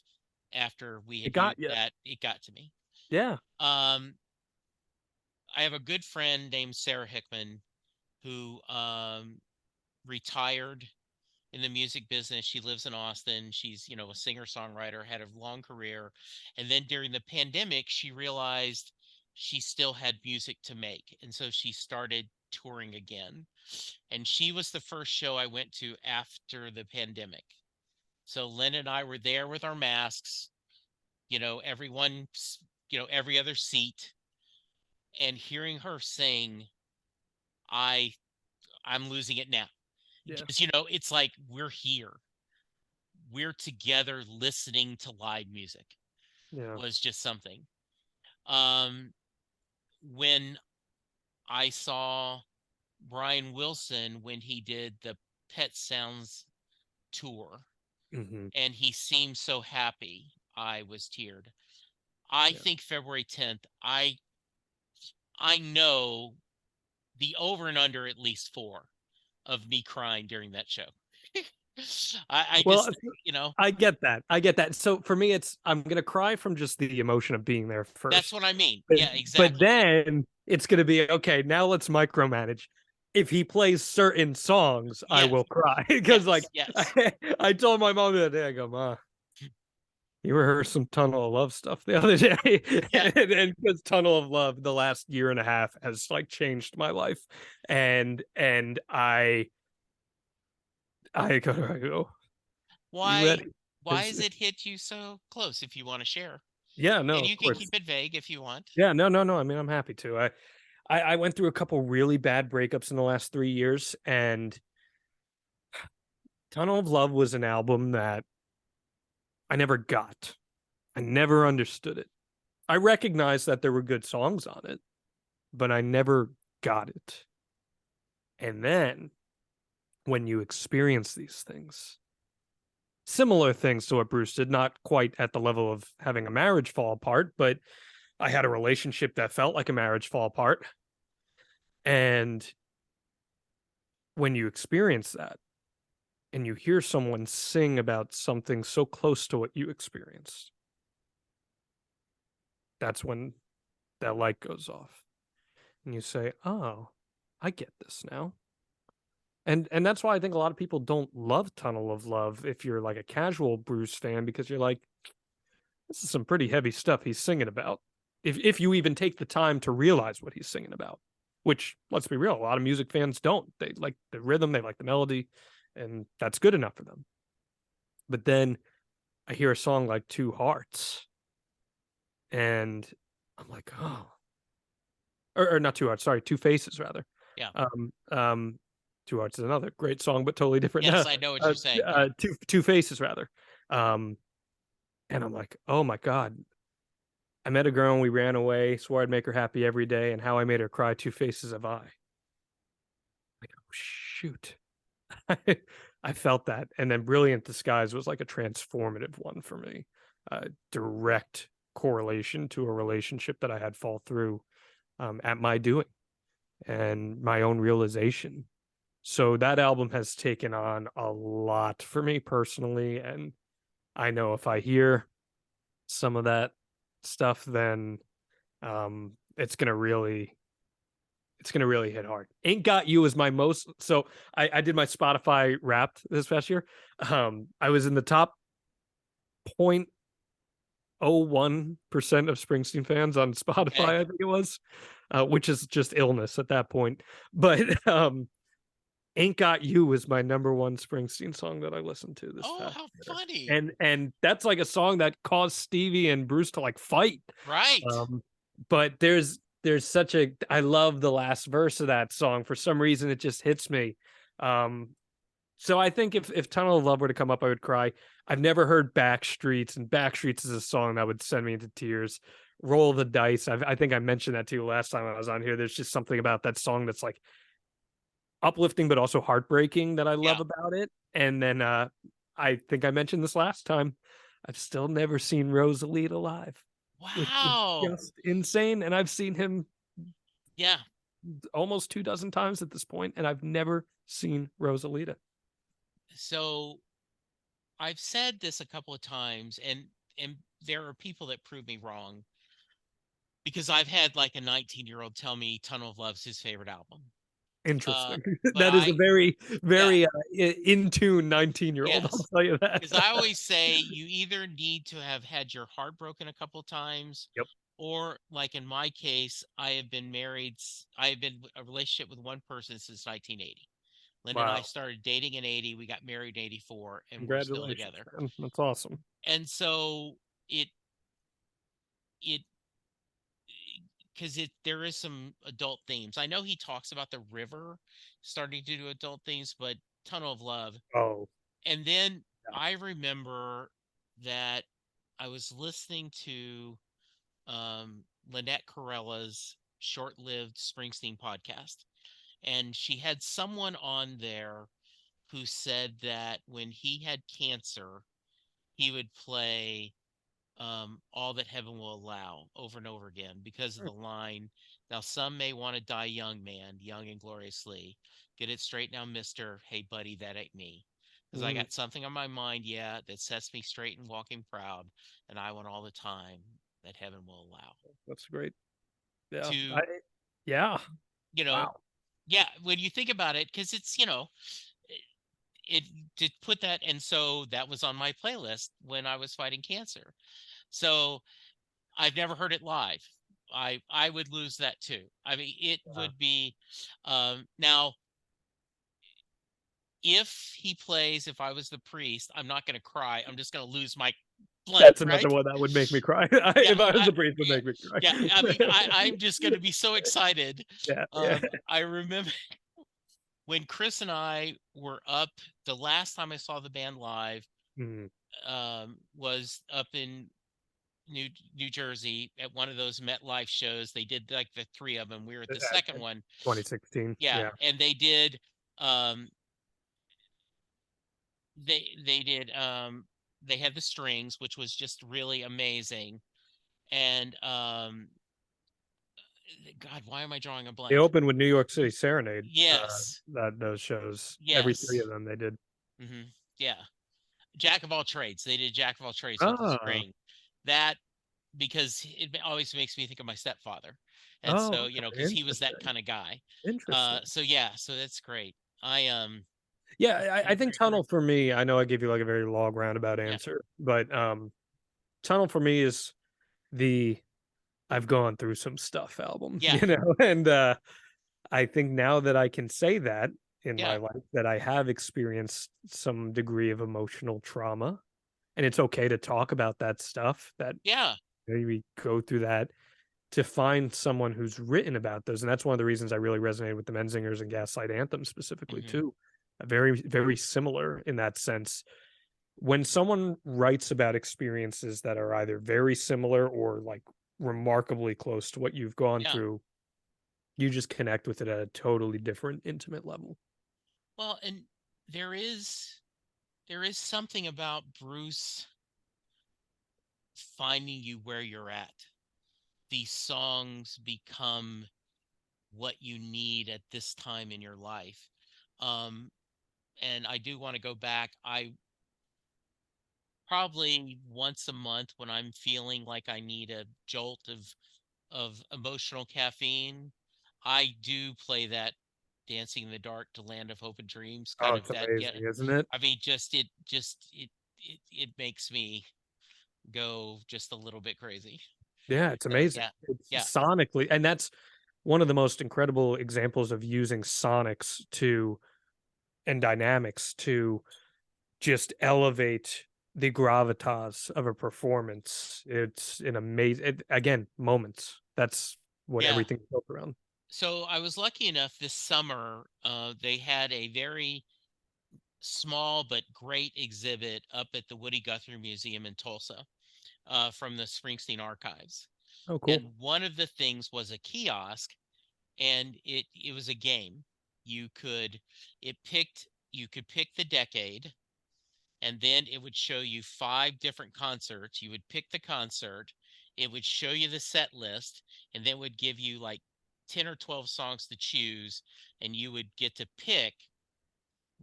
after we it had got used you. that, it got to me. Yeah, Um, I have a good friend named Sarah Hickman who retired in the music business. She lives in Austin. She's, a singer-songwriter, had a long career. And then during the pandemic, she realized she still had music to make. And so she started touring again. And she was the first show I went to after the pandemic. So Lynn and I were there with our masks, everyone, every other seat, and hearing her sing, I I'm losing it now. yeah, Because it's like we're here. We're together listening to live music yeah. was just something. Um when I saw Brian Wilson when he did the Pet Sounds tour, Hmm. and he seemed so happy. I was teared. I Yeah. think February 10th, I know the over and under at least 4 of me crying during that show. I Well, just, you know, I get that. I get that. So for me, it's I'm gonna cry from just the emotion of being there that's first, what I mean. but Yeah, but exactly. then it's gonna be okay. Now let's micromanage. If he plays certain songs, I Yes, will cry because like yes, yes. I told my mom the other day, I go, Ma, you rehearsed some Tunnel of Love stuff the other day, Yeah. and because Tunnel of Love the last year and a half has like changed my life, and I go, you Why ready? why Because has it hit you so close if you want to share? yeah, no, And of you can course. keep it vague if you want. Yeah, no, no, no. I mean, I'm happy to. I went through a couple really bad breakups in the last 3 years, and Tunnel of Love was an album that I never got. I never understood it. I recognized that there were good songs on it, but I never got it. And then when you experience these things, similar things to what Bruce did, not quite at the level of having a marriage fall apart, but I had a relationship that felt like a marriage fall apart. And when you experience that, and you hear someone sing about something so close to what you experienced, that's when that light goes off. And you say, "Oh, I get this now." And that's why I think a lot of people don't love Tunnel of Love if you're like a casual Bruce fan because you're like, this is some pretty heavy stuff he's singing about. If you even take the time to realize what he's singing about, which let's be real, a lot of music fans don't. They like the rhythm, they like the melody, and that's good enough for them. But then I hear a song like Two Hearts, and I'm like, oh, or not Two Hearts, sorry, Two Faces rather. Yeah. Um, um, Two Hearts is another great song, but totally different. Yes, I know what you're saying. Yeah. Two Faces rather. Um, and I'm like, oh my god, I met a girl and we ran away, swore I'd make her happy every day, and how I made her cry. Two faces of I. Like, oh shoot, I felt that, and then Brilliant Disguise was like a transformative one for me. Direct correlation to a relationship that I had fall through at my doing and my own realization. So that album has taken on a lot for me personally. And I know if I hear some of that stuff, then it's gonna really hit hard. Ain't Got You is my most so I did my Spotify Wrapped this past year. I was in the top 0.01% of Springsteen fans on Okay. Spotify, I think it was, which is just illness at that point. But Ain't Got You is my number one Springsteen song that I listened to this Oh, past how year. funny. And that's like a song that caused Stevie and Bruce to like fight. Right. Um, but there's such a I love the last verse of that song. For some reason it just hits me. Um, so I think if Tunnel of Love were to come up, I would cry. I've never heard Backstreets, and Backstreets is a song that would send me into tears. Roll the Dice. I think I mentioned that to you last time I was on here. There's just something about that song that's like uplifting but also heartbreaking that I Yeah. love about it. And then I think I mentioned this last time. I've still never seen Rosalita live, which is Wow. just insane. And I've seen him Yeah. almost 2 dozen times at this point, and I've never seen Rosalita. So I've said this a couple of times, and there are people that prove me wrong because I've had like a 19-year-old tell me Tunnel of Love's his favorite album. Uh, Interesting. but That is a I, very, yeah, very in tune 19-year-old. I'll yes, tell you that. because I always say you either need to have had your heart broken a couple of times, Yep. or like in my case, I have been married. I have been a relationship with one person since 1980. Linda and I Wow. started dating in 80. We got married in 84, and we're still Congratulations, together. man. That's awesome. And so it because it there is some adult themes. I know he talks about the river starting to do adult themes, but Tunnel of Love. Oh, And then yeah. I remember that I was listening to Lynette Carella's short-lived Springsteen podcast, and she had someone on there who said that when he had cancer, he would play All That Heaven Will Allow over and over again because of the line, "Now some may want to die young, man, young and gloriously. Get it straight now, mister. Hey, buddy, that ain't me. Because I Mm, got something on my mind, yeah, that sets me straight and walking proud, and I want all the time that heaven will allow." that's great. Yeah. To, Yeah. you know, Wow. yeah, when you think about it, because it's, it to put that, and so that was on my playlist when I was fighting cancer. So I've never heard it live. I would lose that too. I mean, it Yeah. would be now if I was the priest, I'm not going to cry. I'm just going to lose my blank, That's another right? one that would make me cry. Yeah, If I was a priest, would yeah, make me cry. yeah. I mean, I'm just going to be so excited. Yeah. Yeah. I remember when Chris and I were up the last time I saw the band live, Mm, was up in New Jersey at one of those MetLife shows. They did like the three of them. We were at the second at one. 2016. Yeah, Yeah. and they did um they did they had the strings, which was just really amazing. And God, why am I drawing a They blank? opened with New York City Serenade. Yes. That those shows, every three Yes. of them, they did. Yeah. Jack of all trades. They did Jack of all trades with the Oh. string. That, because it always makes me think of my stepfather. And Oh. so, Okay. because he was that Interesting. kind of guy. Interesting. So yeah, so that's great. I Yeah, I think very Tunnel for me, I know I gave you like a very log roundabout yeah, answer, but Tunnel for me is the I've gone through some stuff album, yeah, and I think now that I can say that in my yeah, life that I have experienced some degree of emotional trauma, and it's okay to talk about that stuff, that yeah. maybe go through that, to find someone who's written about those, and that's one of the reasons I really resonated with the Menzingers and Gaslight Anthem specifically hmm too. Very, very similar in that sense. When someone writes about experiences that are either very similar or like remarkably close to what you've gone Yeah. through, you just connect with it at a totally different, intimate level. Well, and there is there is something about Bruce finding you where you're at. These songs become what you need at this time in your life. Um, and I do want to go back. I probably once a month when I'm feeling like I need a jolt of emotional caffeine, I do play that Dancing in the Dark to Land of Hope and Dreams, Oh, kind of it's that. Yeah, amazing, isn't it? I mean, it makes me go just a little bit crazy. Yeah, it's So amazing. yeah, It's yeah, sonically, and that's one of the most incredible examples of using sonics to and dynamics to just elevate the gravitas of a performance. It's an amazing, again, moments. That's what yeah. everything's built around. So I was lucky enough this summer. They had a very small but great exhibit up at the Woody Guthrie Museum in Tulsa, from the Springsteen archives. Oh, cool. And one of the things was a kiosk, and it was a game. You could it picked you could pick the decade, and then it would show you five different concerts. You would pick the concert, it would show you the set list, and then would give you like 10 or 12 songs to choose, and you would get to pick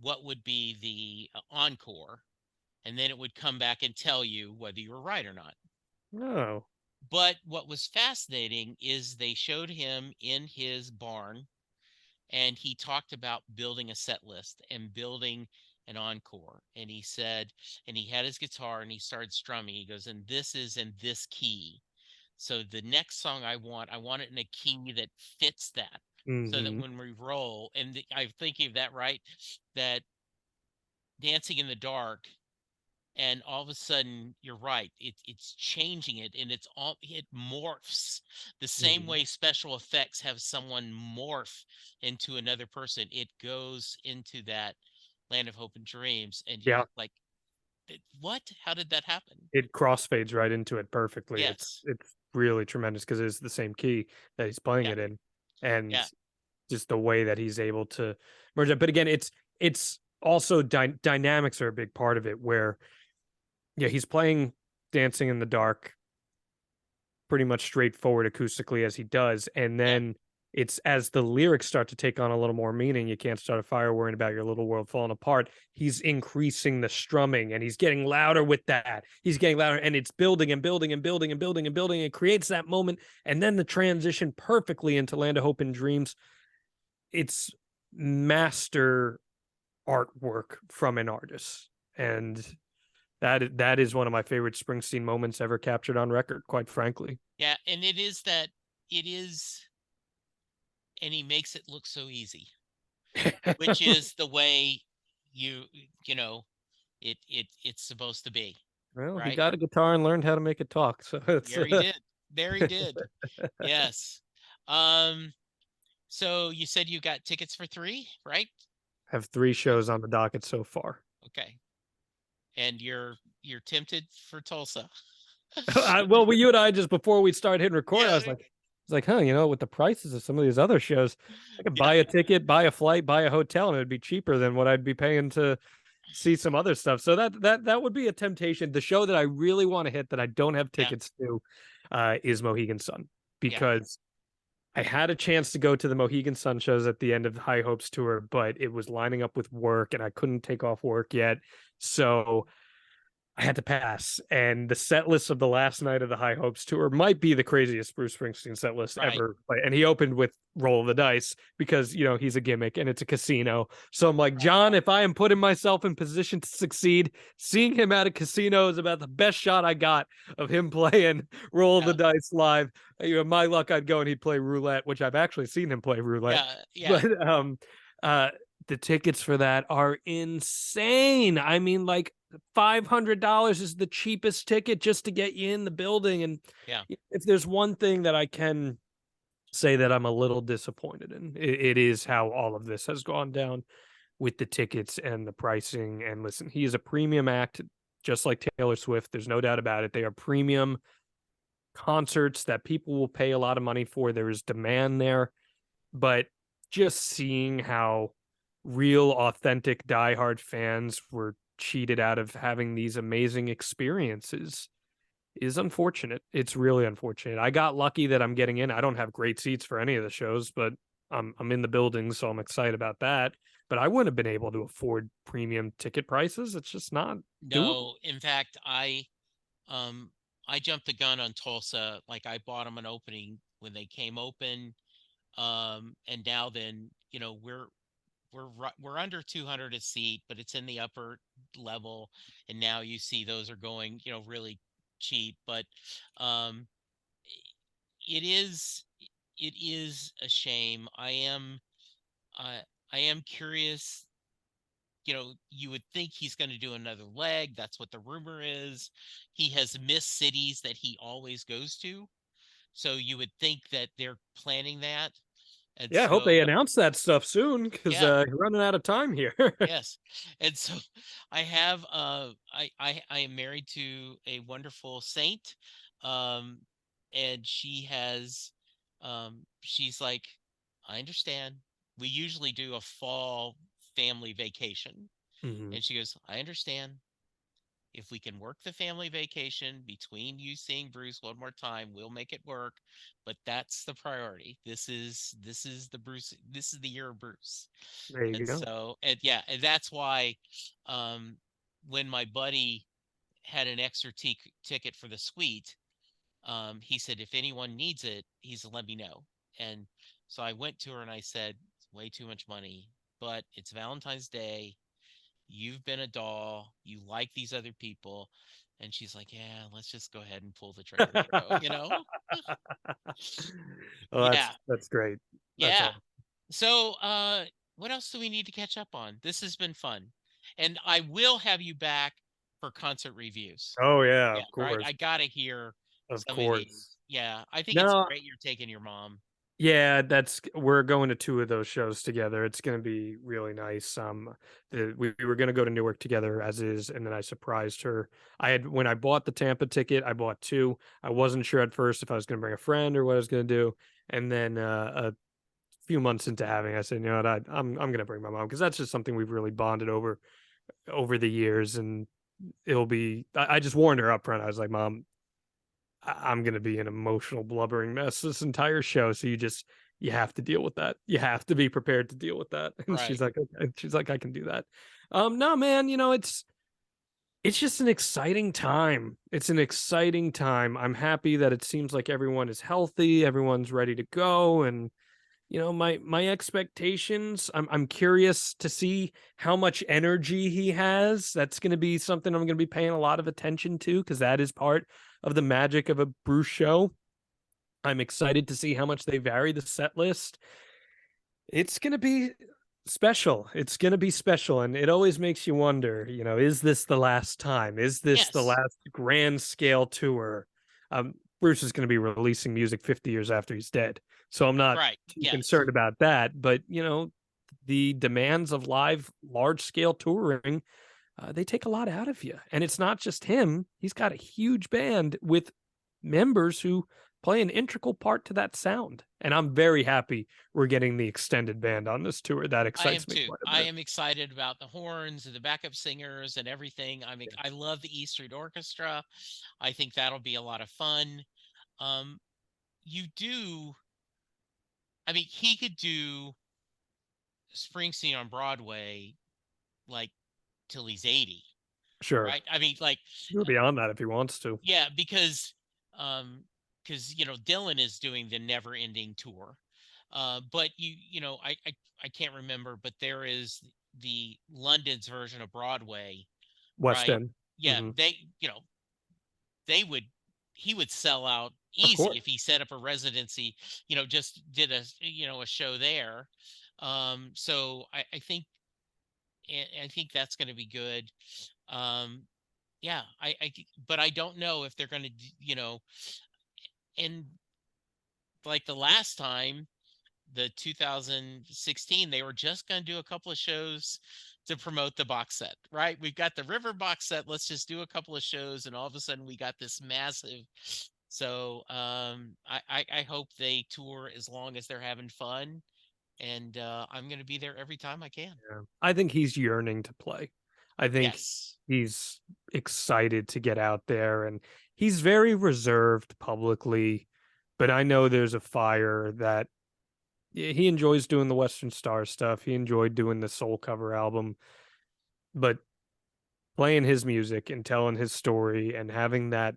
what would be the encore, and then it would come back and tell you whether you were right or not. Oh, But what was fascinating is they showed him in his barn, and he talked about building a set list and building an encore. And he said, and he had his guitar and he started strumming. He goes, and this is in this key. So the next song I want it in a key that fits that. So that hmm, when we roll, and I'm thinking of that, right? That Dancing in the Dark, and all of a sudden you're right, it's changing it, and it morphs the same hmm. way special effects have someone morph into another person. It goes into that Land of Hope and Dreams, and you're Yeah, just like, what, how did that happen? it crossfades right into it perfectly. Yes, really tremendous because it's the same key that he's playing Yeah. it in, and Yeah. just the way that he's able to merge it. But again, it's also dynamics are a big part of it. Where yeah, he's playing "Dancing in the Dark" pretty much straightforward acoustically as he does, and Yeah. then it's as the lyrics start to take on a little more meaning. You can't start a fire worrying about your little world falling apart. He's increasing the strumming and he's getting louder with that. He's getting louder and it's building and building and building and building and building. It creates that moment and then the transition perfectly into Land of Hope and Dreams. It's master artwork from an artist. And that is one of my favorite Springsteen moments ever captured on record, quite frankly. Yeah. And it is, and he makes it look so easy, which is the way you, you know, it's supposed to be, Well, he right? got a guitar and learned how to make it talk, so it's There he did. There he did. Yes. Um, so you said you got tickets for 3, right? have 3 Yeah. shows on the docket so far. Okay. And you're tempted for Tulsa. Well, you and I just before we started hitting record, Yeah. I was like, huh, with the prices of some of these other shows, I could Yeah. buy a ticket, buy a flight, buy a hotel, and it'd be cheaper than what I'd be paying to see some other stuff. So that would be a temptation. The show that I really want to hit that I don't have Yeah. tickets to is Mohegan Sun Yeah. because I had a chance to go to the Mohegan Sun shows at the end of the High Hopes tour, but it was lining up with work and I couldn't take off work yet. So I had to pass. And the set list of the last night of the High Hopes tour might be the craziest Bruce Springsteen set list Right. ever. And he opened with Roll of the Dice because, he's a gimmick and it's a casino. So I'm like, Right. John, if I am putting myself in position to succeed, seeing him at a casino is about the best shot I got of him playing Roll of Yeah. the Dice live. My luck, I'd go and he'd play roulette, which I've actually seen him play roulette. Yeah. Yeah. But uh the tickets for that are insane. I mean, like $500 is the cheapest ticket just to get you in the building. And Yeah. if there's one thing that I can say that I'm a little disappointed in, it is how all of this has gone down with the tickets and the pricing. And listen, he is a premium act, just like Taylor Swift. There's no doubt about it. They are premium concerts that people will pay a lot of money for. There is demand there. But just seeing how real, authentic, diehard fans were cheated out of having these amazing experiences is unfortunate. It's really unfortunate. I got lucky that I'm getting in. I don't have great seats for any of the shows, but I'm in the building, so I'm excited about that. But I wouldn't have been able to afford premium ticket prices. It's just not doable. No, in fact, um I jumped the gun on Tulsa. Like I bought them an opening when they came open. And now then, we're under 200 a seat, but it's in the upper level. And now you see those are going, really cheap. But um it is it is a shame. I am curious. You would think he's going to do another leg. That's what the rumor is. He has missed cities that he always goes to. So you would think that they're planning that. And Yeah, I hope they so, announce that stuff soon because yeah, you're running out of time here. yes. And so I have I am married to a wonderful saint. Um and she's like, I understand. We usually do a fall family vacation. Mhm. And she goes, I understand. If we can work the family vacation between you seeing Bruce one more time, we'll make it work. But that's the priority. This is the Bruce. This is the year of Bruce. There you And go. so, and yeah, and that's why, um, when my buddy had an extra ticket for the suite, he said, if anyone needs it, he's let me know. And so I went to her and I said, it's way too much money, but it's Valentine's Day. You've been a doll. You like these other people. And she's like, yeah, let's just go ahead and pull the trigger, Oh, Yeah. that's great. That's Yeah. all. So, what else do we need to catch up on? This has been fun. And I will have you back for concert reviews. Oh yeah, Yeah, of right. course. I gotta hear Of some of course. these. Yeah, I think it's No, great you're taking your mom. Yeah, we're going to 2 of those shows together. It's gonna be really nice. We were gonna go to Newark together as is, and then I surprised her. When I bought the Tampa ticket, I bought 2. I wasn't sure at first if I was gonna bring a friend or what I was gonna do, and then, a few months into having, I said, "You know what? I'm gonna bring my mom because that's just something we've really bonded over the years, and I just warned her up front. I was like, "Mom, I'm gonna be an emotional blubbering mess this entire show, so you have to deal with that. You have to be prepared to deal with that." And Right. she's like, "I can do that." No, man, it's just an exciting time. It's an exciting time. I'm happy that it seems like everyone is healthy, everyone's ready to go, and my expectations, I'm curious to see how much energy he has. That's going to be something I'm going to be paying a lot of attention to because that is part of the magic of a Bruce show. I'm excited to see how much they vary the set list. It's going to be special. It's going to be special, and it always makes you wonder, is this the last time? Is this the Yes. last grand scale tour? Bruce is going to be releasing music 50 years after he's dead. So I'm not Right. too Yes. concerned about that, but the demands of live large scale touring, they take a lot out of you. And it's not just him. He's got a huge band with members who play an integral part to that sound. And I'm very happy we're getting the extended band on this tour. That I am excites me too. quite a I bit. am excited about the horns and the backup singers and everything. I love the E Street Orchestra. I think that'll be a lot of fun. Um, you do, I mean, he could do Springsteen on Broadway like till he's 80, Sure. right? I mean, like, Go beyond that if he wants to. yeah, um, because Dylan is doing the never ending tour. But I can't remember, but there is the London's version of Broadway, West right? End. Yeah, Hmm. they would he would sell out Of easy if course. he set up a residency, just did a show there. So I think that's going to be good. Um, yeah, but I don't know if they're going to, and like the last time, the 2016, they were just going to do a couple of shows to promote the box set, right? We've got the River box set. Let's just do a couple of shows, and all of a sudden we got this massive. So I hope they tour as long as they're having fun, and I'm going to be there every time I can. Yeah. I think he's yearning to play. I think Yes. he's excited to get out there, and he's very reserved publicly, but I know there's a fire that he enjoys doing the Western Star stuff. He enjoyed doing the soul cover album, but playing his music and telling his story and having that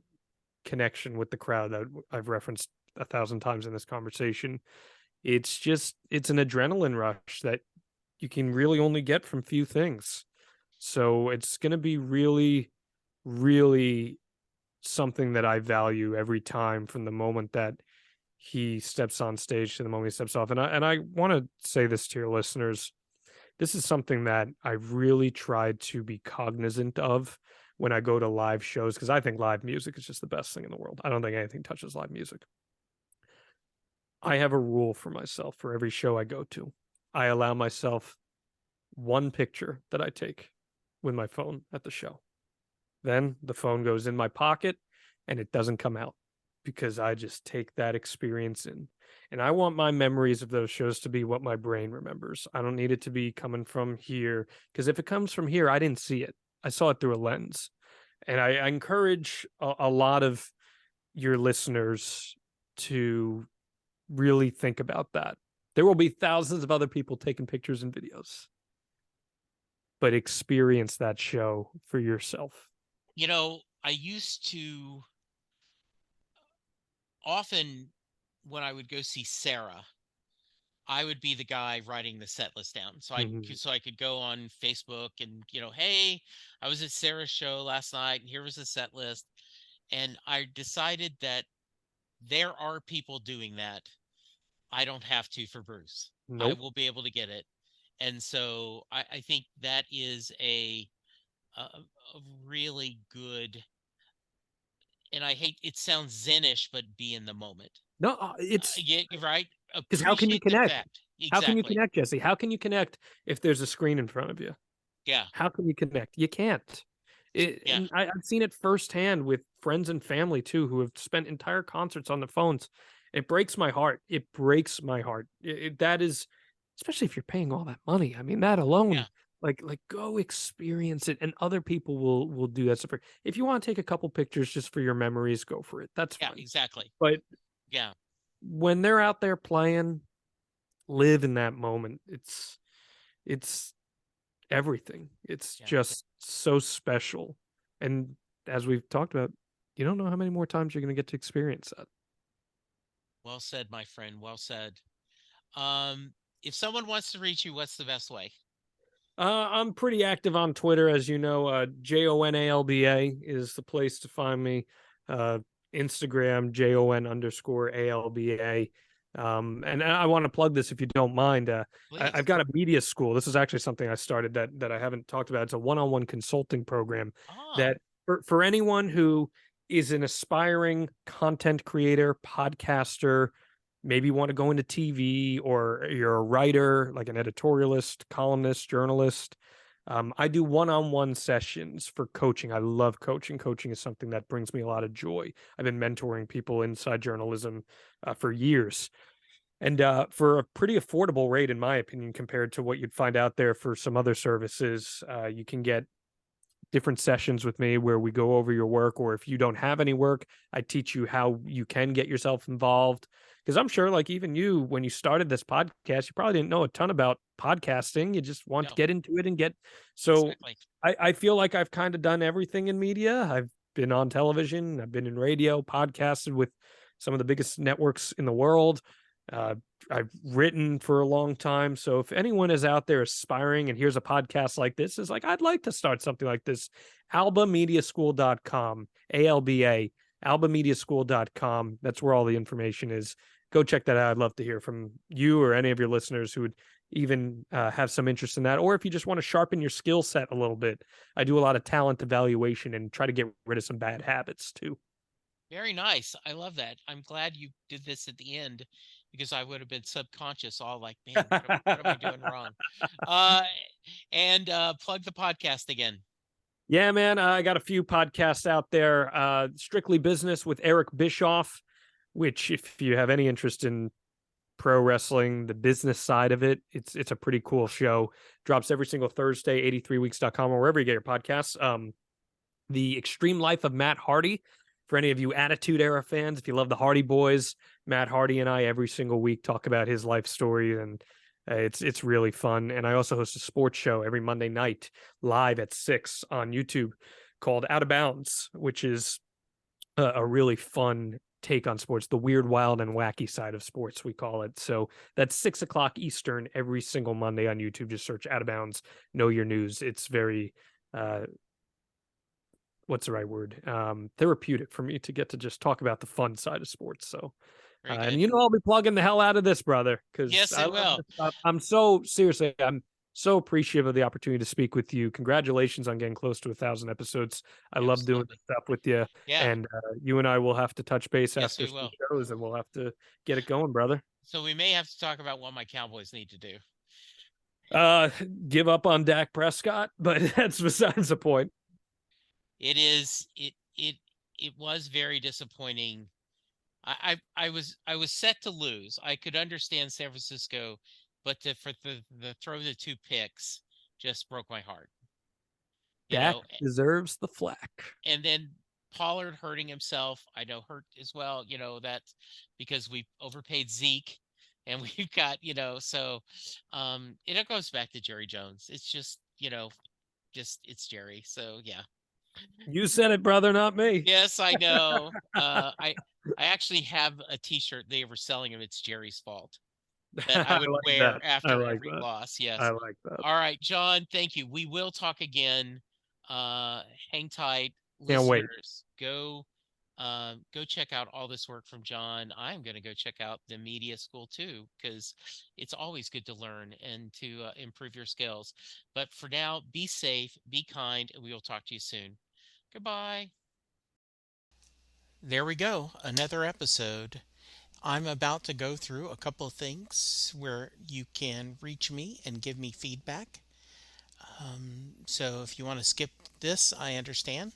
connection with the crowd that I've referenced 1,000 times in this conversation, it's an adrenaline rush that you can really only get from few things. So it's going to be really, really something that I value every time from the moment that he steps on stage to the moment he steps off. And I want to say this to your listeners. This is something that I really tried to be cognizant of when I go to live shows because I think live music is just the best thing in the world. I don't think anything touches live music. I have a rule for myself for every show I go to. I allow myself one picture that I take with my phone at the show. Then the phone goes in my pocket and it doesn't come out because I just take that experience in. And I want my memories of those shows to be what my brain remembers. I don't need it to be coming from here because if it comes from here, I didn't see it. I saw it through a lens. And I encourage a lot of your listeners to really think about that. There will be thousands of other people taking pictures and videos, but experience that show for yourself. I used to often, when I would go see Sarah, I would be the guy writing the set list down. Mhm. So I could go on Facebook and, hey, I was at Sarah's show last night and here was the set list. And I decided that there are people doing that. I don't have to for Bruce. I Nope. will be able to get it. And so I think that is a really good, and I hate it sounds Zenish, but be in the moment. No, Yeah, right. Because how can you appreciate the connect? fact. How can you Exactly. connect, Jesse? How can you connect if there's a screen in front of you? Yeah. How can you connect? You can't. Yeah. And I've seen it firsthand with friends and family too, who have spent entire concerts on their phones. It breaks my heart. It breaks my heart. That is, especially if you're paying all that money. I mean, that Yeah. alone, like go experience it, and other people will do that stuff. If you want to take a couple pictures just for your memories, go for it. That's Yeah. fine. Exactly. But Yeah. when they're out there playing, live in that moment. It's everything. It's Yeah. just so special. And as we've talked about, you don't know how many more times you're going to get to experience that. Well said, my friend. Well said. Um, if someone wants to reach you, what's the best way? I'm pretty active on Twitter, as you know. JONALBA is the place to find me. Uh, Instagram, JON_ALBA. And I want to plug this if you don't mind. I've Please. got a media school. This is actually something I started that I haven't talked about. It's a one-on-one consulting program Ah, that for anyone who is an aspiring content creator, podcaster, maybe you want to go into TV, or you're a writer, like an editorialist, columnist, journalist. I do one-on-one sessions for coaching. I love coaching. Coaching is something that brings me a lot of joy. I've been mentoring people inside journalism for years, and for a pretty affordable rate, in my opinion, compared to what you'd find out there for some other services. You can get different sessions with me where we go over your work, or if you don't have any work, I teach you how you can get yourself involved. Because I'm sure, like, even you, when you started this podcast, you probably didn't know a ton about podcasting. You just want to no, get into it and get. So exactly. I feel like I've kind of done everything in media. I've been on television, I've been in radio, podcasted with some of the biggest networks in the world. Uh, I've written for a long time. So if anyone is out there aspiring and here's a podcast like this, is like, I'd like to start something like this, albamediaschool.com, ALBA, albamediaschool.com. That's where all the information is. Go check that out. I'd love to hear from you or any of your listeners who would even have some interest in that. Or if you just want to sharpen your skill set a little bit, I do a lot of talent evaluation and try to get rid of some bad habits too. Very nice. I love that. I'm glad you did this at the end because I would have been subconscious, all like, man, what am I doing wrong? Uh, and plug the podcast again. Yeah, man, I got a few podcasts out there. Strictly Business with Eric Bischoff, which, if you have any interest in pro wrestling, the business side of it, it's a pretty cool show. Drops every single Thursday, 83weeks.com or wherever you get your podcasts. The Extreme Life of Matt Hardy, for any of you Attitude Era fans, if you love the Hardy Boys, Matt Hardy and I every single week talk about his life story, and it's really fun. And I also host a sports show every Monday night live at 6 on YouTube called Out of Bounds, which is a really fun take on sports, the weird, wild, and wacky side of sports, we call it. So that's 6 o'clock Eastern every single Monday on YouTube. Just search Out of Bounds, Know Your News. It's very what's the right word? Therapeutic for me to get to just talk about the fun side of sports. So, Very and good. I'll be plugging the hell out of this, brother, because Yes, I it love will. this stuff. I'm so seriously, I'm so appreciative of the opportunity to speak with you. Congratulations on getting close to 1,000 episodes. I love doing Absolutely. this stuff with you, Yeah. and you and I will have to touch base Yes, after we some will. shows, and we'll have to get it going, brother. So we may have to talk about what my Cowboys need to do. Uh, give up on Dak Prescott, but that's besides the point. It is it was very disappointing. I was set to lose. I could understand San Francisco, but for the throw the two picks just broke my heart. You Dak know, deserves the flack. and then Pollard hurting himself, I know hurt as well. That's because we overpaid Zeke, and we've got so it goes back to Jerry Jones. It's just it's Jerry. So yeah. You said it, brother, not me. Yes, I know. I actually have a T-shirt they were selling him. It's Jerry's fault that I I would like wear that. I after like every that. loss. I Yes. like that. All right, John. Thank you. We will talk again. Hang tight, Can't wait. listeners. Go check out all this work from John. I'm going to go check out the media school too, because it's always good to learn and to improve your skills. But for now, be safe, be kind, and we will talk to you soon. Goodbye. There we go. Another episode. I'm about to go through a couple of things where you can reach me and give me feedback. So if you want to skip this, I understand,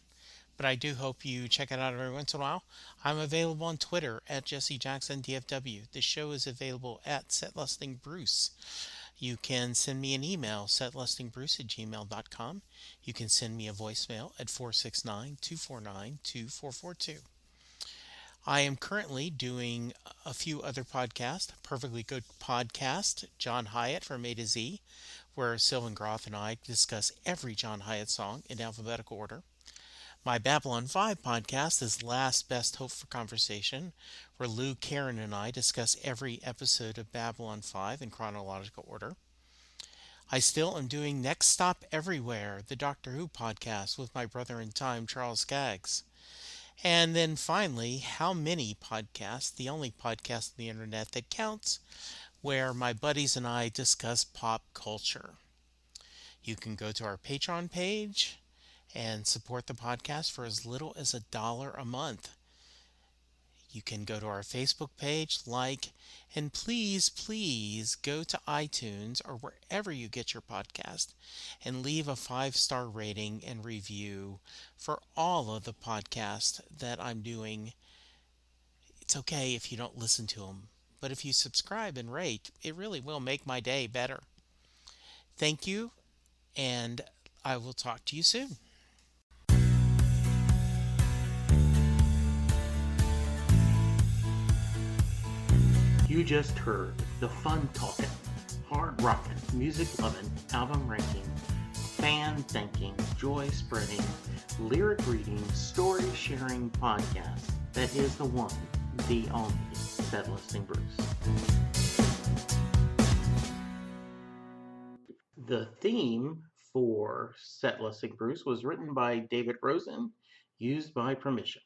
but I do hope you check it out every once in a while. I'm available on Twitter at Jesse Jackson DFW. The show is available at SetListingBruce. You can send me an email, setlistingbruce@gmail.com. You can send me a voicemail at 469-249-2442. I am currently doing a few other podcasts. Perfectly Good Podcast, John Hyatt from A to Z, where Sylvan Groth and I discuss every John Hyatt song in alphabetical order. My Babylon 5 podcast is Last Best Hope for Conversation, where Lou, Karen, and I discuss every episode of Babylon 5 in chronological order. I still am doing Next Stop Everywhere, the Doctor Who podcast with my brother in time, Charles Skaggs. And then finally, How Many Podcasts, the only podcast on the internet that counts, where my buddies and I discuss pop culture. You can go to our Patreon page and support the podcast for as little as $1 a month. You can go to our Facebook page, like, and please go to iTunes or wherever you get your podcast and leave a 5-star rating and review for all of the podcasts that I'm doing. It's okay if you don't listen to them, but if you subscribe and rate, it really will make my day better. Thank you, and I will talk to you soon. You just heard the fun talking, hard rocking, music loving, album ranking, fan thinking, joy spreading, lyric reading, story sharing podcast that is the one, the only Set Listing Bruce. The theme for Set Listing Bruce was written by David Rosen, used by permission.